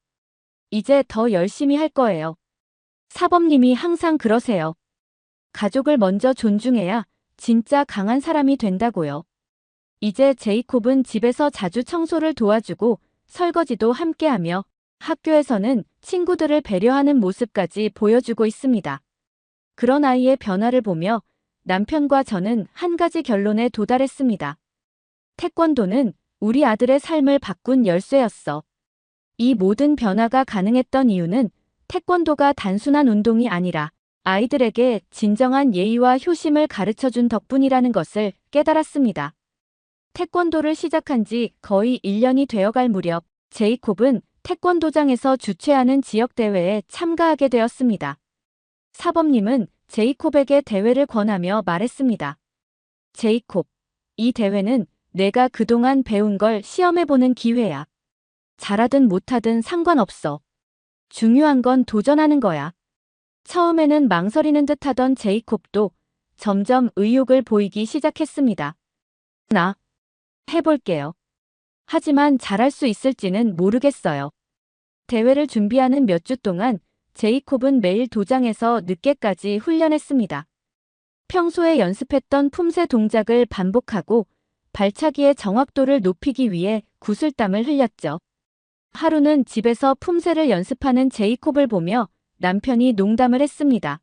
이제 더 열심히 할 거예요. 사범님이 항상 그러세요. 가족을 먼저 존중해야 진짜 강한 사람이 된다고요. 이제 제이콥은 집에서 자주 청소를 도와주고 설거지도 함께하며 학교에서는 친구들을 배려하는 모습까지 보여주고 있습니다. 그런 아이의 변화를 보며 남편과 저는 한 가지 결론에 도달했습니다. 태권도는 우리 아들의 삶을 바꾼 열쇠였어. 이 모든 변화가 가능했던 이유는 태권도가 단순한 운동이 아니라 아이들에게 진정한 예의와 효심을 가르쳐준 덕분이라는 것을 깨달았습니다. 태권도를 시작한 지 거의 1년이 되어갈 무렵 제이콥은 태권도장에서 주최하는 지역대회에 참가하게 되었습니다. 사범님은 제이콥에게 대회를 권하며 말했습니다. 제이콥, 이 대회는 내가 그동안 배운 걸 시험해보는 기회야. 잘하든 못하든 상관없어. 중요한 건 도전하는 거야. 처음에는 망설이는 듯하던 제이콥도 점점 의욕을 보이기 시작했습니다. 나 해볼게요. 하지만 잘할 수 있을지는 모르겠어요. 대회를 준비하는 몇 주 동안 제이콥은 매일 도장에서 늦게까지 훈련했습니다. 평소에 연습했던 품새 동작을 반복하고 발차기의 정확도를 높이기 위해 구슬땀을 흘렸죠. 하루는 집에서 품새를 연습하는 제이콥을 보며 남편이 농담을 했습니다.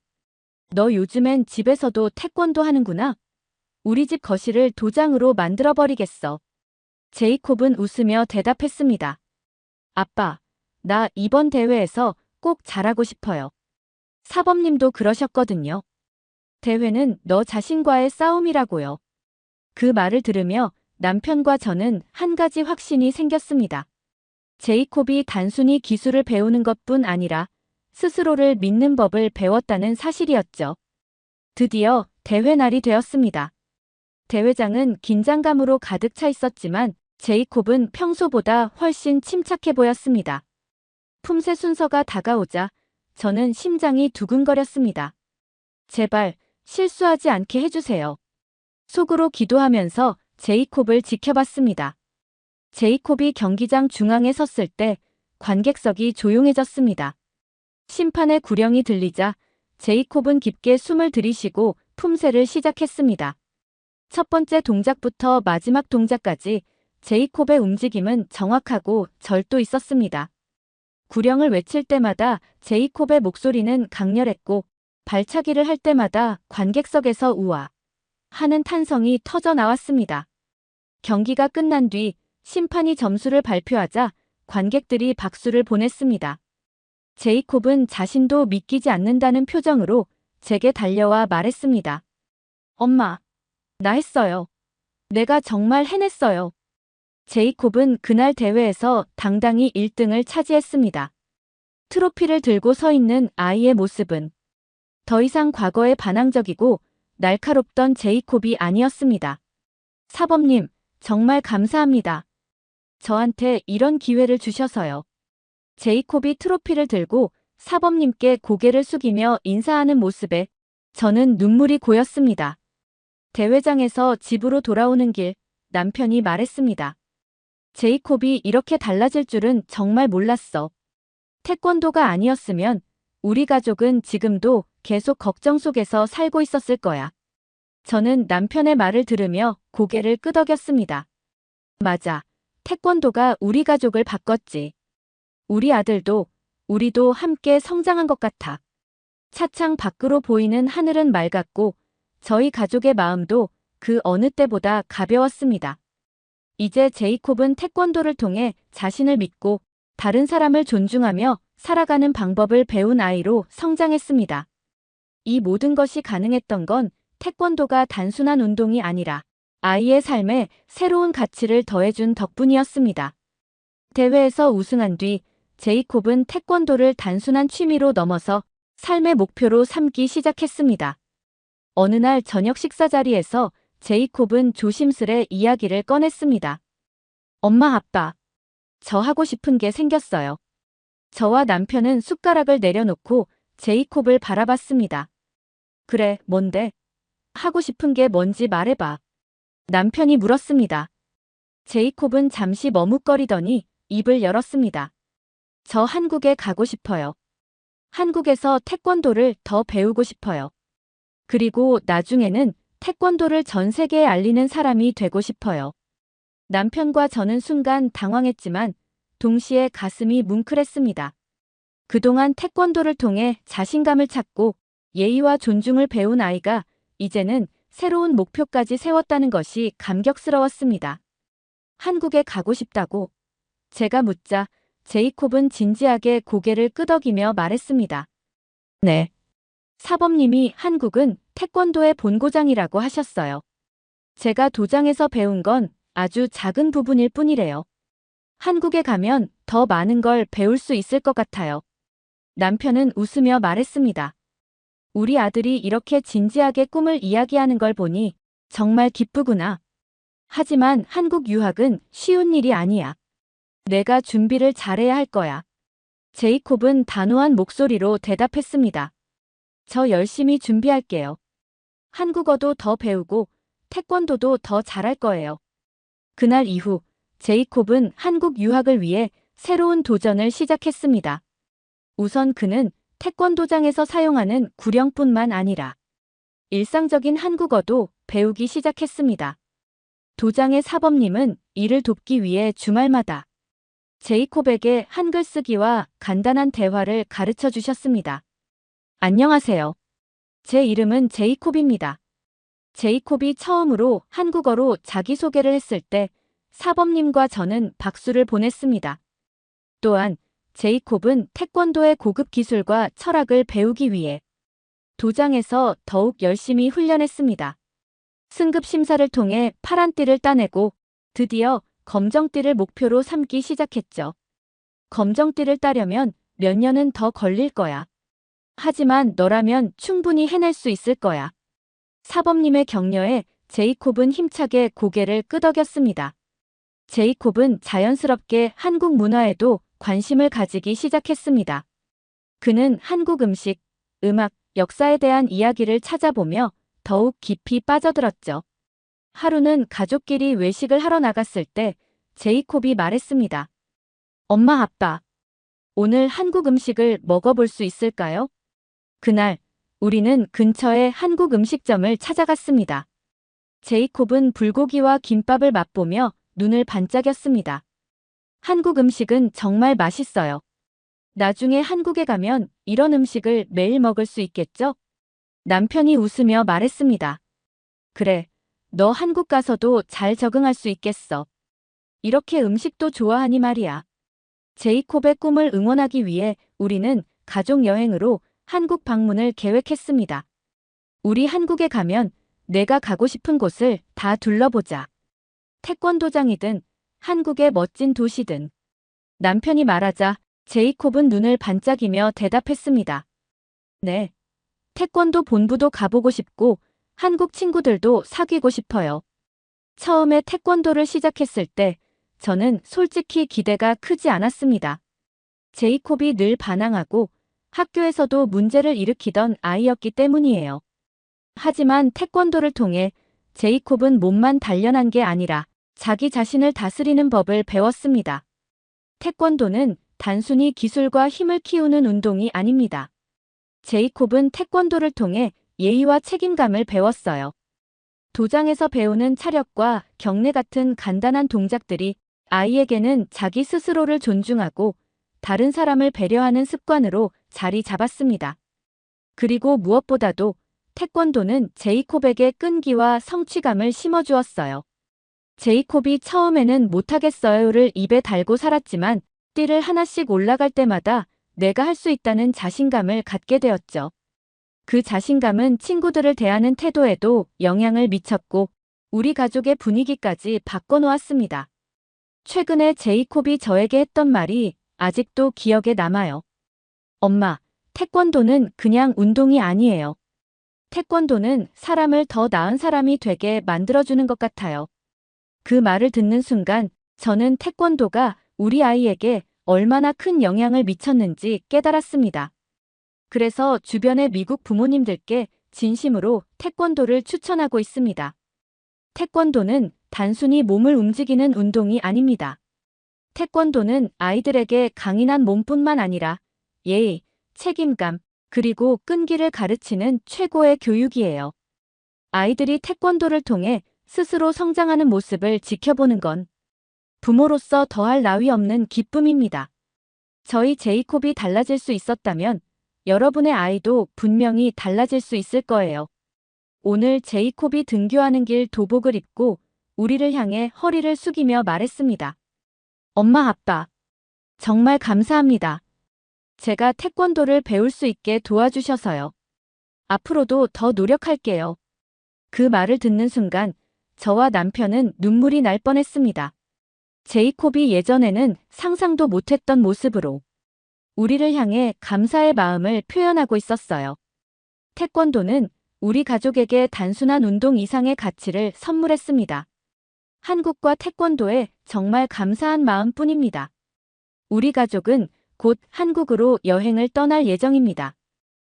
너 요즘엔 집에서도 태권도 하는구나. 우리 집 거실을 도장으로 만들어버리겠어. 제이콥은 웃으며 대답했습니다. 아빠, 나 이번 대회에서 꼭 잘하고 싶어요. 사범님도 그러셨거든요. 대회는 너 자신과의 싸움이라고요. 그 말을 들으며 남편과 저는 한 가지 확신이 생겼습니다. 제이콥이 단순히 기술을 배우는 것뿐 아니라 스스로를 믿는 법을 배웠다는 사실이었죠. 드디어 대회 날이 되었습니다. 대회장은 긴장감으로 가득 차 있었지만 제이콥은 평소보다 훨씬 침착해 보였습니다. 품새 순서가 다가오자 저는 심장이 두근거렸습니다. 제발 실수하지 않게 해주세요. 속으로 기도하면서 제이콥을 지켜봤습니다. 제이콥이 경기장 중앙에 섰을 때 관객석이 조용해졌습니다. 심판의 구령이 들리자 제이콥은 깊게 숨을 들이쉬고 품새를 시작했습니다. 첫 번째 동작부터 마지막 동작까지 제이콥의 움직임은 정확하고 절도 있었습니다. 구령을 외칠 때마다 제이콥의 목소리는 강렬했고 발차기를 할 때마다 관객석에서 우와 하는 탄성이 터져 나왔습니다. 경기가 끝난 뒤 심판이 점수를 발표하자 관객들이 박수를 보냈습니다. 제이콥은 자신도 믿기지 않는다는 표정으로 제게 달려와 말했습니다. 엄마, 나 했어요. 내가 정말 해냈어요. 제이콥은 그날 대회에서 당당히 1등을 차지했습니다. 트로피를 들고 서 있는 아이의 모습은 더 이상 과거의 반항적이고 날카롭던 제이콥이 아니었습니다. 사범님, 정말 감사합니다. 저한테 이런 기회를 주셔서요. 제이콥이 트로피를 들고 사범님께 고개를 숙이며 인사하는 모습에 저는 눈물이 고였습니다. 대회장에서 집으로 돌아오는 길, 남편이 말했습니다. 제이콥이 이렇게 달라질 줄은 정말 몰랐어. 태권도가 아니었으면 우리 가족은 지금도 계속 걱정 속에서 살고 있었을 거야. 저는 남편의 말을 들으며 고개를 끄덕였습니다. 맞아. 태권도가 우리 가족을 바꿨지. 우리 아들도, 우리도 함께 성장한 것 같아. 차창 밖으로 보이는 하늘은 맑았고 저희 가족의 마음도 그 어느 때보다 가벼웠습니다. 이제 제이콥은 태권도를 통해 자신을 믿고 다른 사람을 존중하며 살아가는 방법을 배운 아이로 성장했습니다. 이 모든 것이 가능했던 건 태권도가 단순한 운동이 아니라 아이의 삶에 새로운 가치를 더해준 덕분이었습니다. 대회에서 우승한 뒤 제이콥은 태권도를 단순한 취미로 넘어서 삶의 목표로 삼기 시작했습니다. 어느 날 저녁 식사 자리에서 제이콥은 조심스레 이야기를 꺼냈습니다. 엄마, 아빠, 저 하고 싶은 게 생겼어요. 저와 남편은 숟가락을 내려놓고 제이콥을 바라봤습니다. 그래, 뭔데? 하고 싶은 게 뭔지 말해봐. 남편이 물었습니다. 제이콥은 잠시 머뭇거리더니 입을 열었습니다. 저 한국에 가고 싶어요. 한국에서 태권도를 더 배우고 싶어요. 그리고 나중에는 태권도를 전 세계에 알리는 사람이 되고 싶어요. 남편과 저는 순간 당황했지만 동시에 가슴이 뭉클했습니다. 그동안 태권도를 통해 자신감을 찾고 예의와 존중을 배운 아이가 이제는 새로운 목표까지 세웠다는 것이 감격스러웠습니다. 한국에 가고 싶다고 제가 묻자 제이콥은 진지하게 고개를 끄덕이며 말했습니다. 네. 사범님이 한국은 태권도의 본고장이라고 하셨어요. 제가 도장에서 배운 건 아주 작은 부분일 뿐이래요. 한국에 가면 더 많은 걸 배울 수 있을 것 같아요. 남편은 웃으며 말했습니다. 우리 아들이 이렇게 진지하게 꿈을 이야기하는 걸 보니 정말 기쁘구나. 하지만 한국 유학은 쉬운 일이 아니야. 내가 준비를 잘해야 할 거야. 제이콥은 단호한 목소리로 대답했습니다. 저 열심히 준비할게요. 한국어도 더 배우고 태권도도 더 잘할 거예요. 그날 이후 제이콥은 한국 유학을 위해 새로운 도전을 시작했습니다. 우선 그는 태권도장에서 사용하는 구령뿐만 아니라 일상적인 한국어도 배우기 시작했습니다. 도장의 사범님은 이를 돕기 위해 주말마다 제이콥에게 한글 쓰기와 간단한 대화를 가르쳐 주셨습니다. 안녕하세요. 제 이름은 제이콥입니다. 제이콥이 처음으로 한국어로 자기소개를 했을 때 사범님과 저는 박수를 보냈습니다. 또한 제이콥은 태권도의 고급 기술과 철학을 배우기 위해 도장에서 더욱 열심히 훈련했습니다. 승급 심사를 통해 파란띠를 따내고 드디어 검정띠를 목표로 삼기 시작했죠. 검정띠를 따려면 몇 년은 더 걸릴 거야. 하지만 너라면 충분히 해낼 수 있을 거야. 사범님의 격려에 제이콥은 힘차게 고개를 끄덕였습니다. 제이콥은 자연스럽게 한국 문화에도 관심을 가지기 시작했습니다. 그는 한국 음식, 음악, 역사에 대한 이야기를 찾아보며 더욱 깊이 빠져들었죠. 하루는 가족끼리 외식을 하러 나갔을 때 제이콥이 말했습니다. 엄마, 아빠, 오늘 한국 음식을 먹어볼 수 있을까요? 그날 우리는 근처의 한국 음식점을 찾아갔습니다. 제이콥은 불고기와 김밥을 맛보며 눈을 반짝였습니다. 한국 음식은 정말 맛있어요. 나중에 한국에 가면 이런 음식을 매일 먹을 수 있겠죠? 남편이 웃으며 말했습니다. 그래, 너 한국 가서도 잘 적응할 수 있겠어. 이렇게 음식도 좋아하니 말이야. 제이콥의 꿈을 응원하기 위해 우리는 가족 여행으로 한국 방문을 계획했습니다. 우리 한국에 가면 내가 가고 싶은 곳을 다 둘러보자. 태권도장이든 한국의 멋진 도시든. 남편이 말하자 제이콥은 눈을 반짝이며 대답했습니다. 네. 태권도 본부도 가보고 싶고 한국 친구들도 사귀고 싶어요. 처음에 태권도를 시작했을 때 저는 솔직히 기대가 크지 않았습니다. 제이콥이 늘 반항하고 학교에서도 문제를 일으키던 아이였기 때문이에요. 하지만 태권도를 통해 제이콥은 몸만 단련한 게 아니라 자기 자신을 다스리는 법을 배웠습니다. 태권도는 단순히 기술과 힘을 키우는 운동이 아닙니다. 제이콥은 태권도를 통해 예의와 책임감을 배웠어요. 도장에서 배우는 차력과 경례 같은 간단한 동작들이 아이에게는 자기 스스로를 존중하고 다른 사람을 배려하는 습관으로 자리 잡았습니다. 그리고 무엇보다도 태권도는 제이콥에게 끈기와 성취감을 심어주었어요. 제이콥이 처음에는 못하겠어요를 입에 달고 살았지만 띠를 하나씩 올라갈 때마다 내가 할 수 있다는 자신감을 갖게 되었죠. 그 자신감은 친구들을 대하는 태도에도 영향을 미쳤고 우리 가족의 분위기까지 바꿔놓았습니다. 최근에 제이콥이 저에게 했던 말이 아직도 기억에 남아요. 엄마, 태권도는 그냥 운동이 아니에요. 태권도는 사람을 더 나은 사람이 되게 만들어주는 것 같아요. 그 말을 듣는 순간 저는 태권도가 우리 아이에게 얼마나 큰 영향을 미쳤는지 깨달았습니다. 그래서 주변의 미국 부모님들께 진심으로 태권도를 추천하고 있습니다. 태권도는 단순히 몸을 움직이는 운동이 아닙니다. 태권도는 아이들에게 강인한 몸뿐만 아니라 예의, 책임감, 그리고 끈기를 가르치는 최고의 교육이에요. 아이들이 태권도를 통해 스스로 성장하는 모습을 지켜보는 건 부모로서 더할 나위 없는 기쁨입니다. 저희 제이콥이 달라질 수 있었다면 여러분의 아이도 분명히 달라질 수 있을 거예요. 오늘 제이콥이 등교하는 길 도복을 입고 우리를 향해 허리를 숙이며 말했습니다. 엄마, 아빠, 정말 감사합니다. 제가 태권도를 배울 수 있게 도와주셔서요. 앞으로도 더 노력할게요. 그 말을 듣는 순간 저와 남편은 눈물이 날 뻔했습니다. 제이콥이 예전에는 상상도 못했던 모습으로 우리를 향해 감사의 마음을 표현하고 있었어요. 태권도는 우리 가족에게 단순한 운동 이상의 가치를 선물했습니다. 한국과 태권도에 정말 감사한 마음뿐입니다. 우리 가족은 곧 한국으로 여행을 떠날 예정입니다.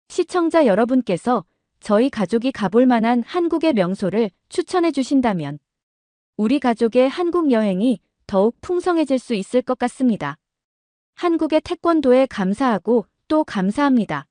시청자 여러분께서 저희 가족이 가볼 만한 한국의 명소를 추천해 주신다면 우리 가족의 한국 여행이 더욱 풍성해질 수 있을 것 같습니다. 한국의 태권도에 감사하고 또 감사합니다.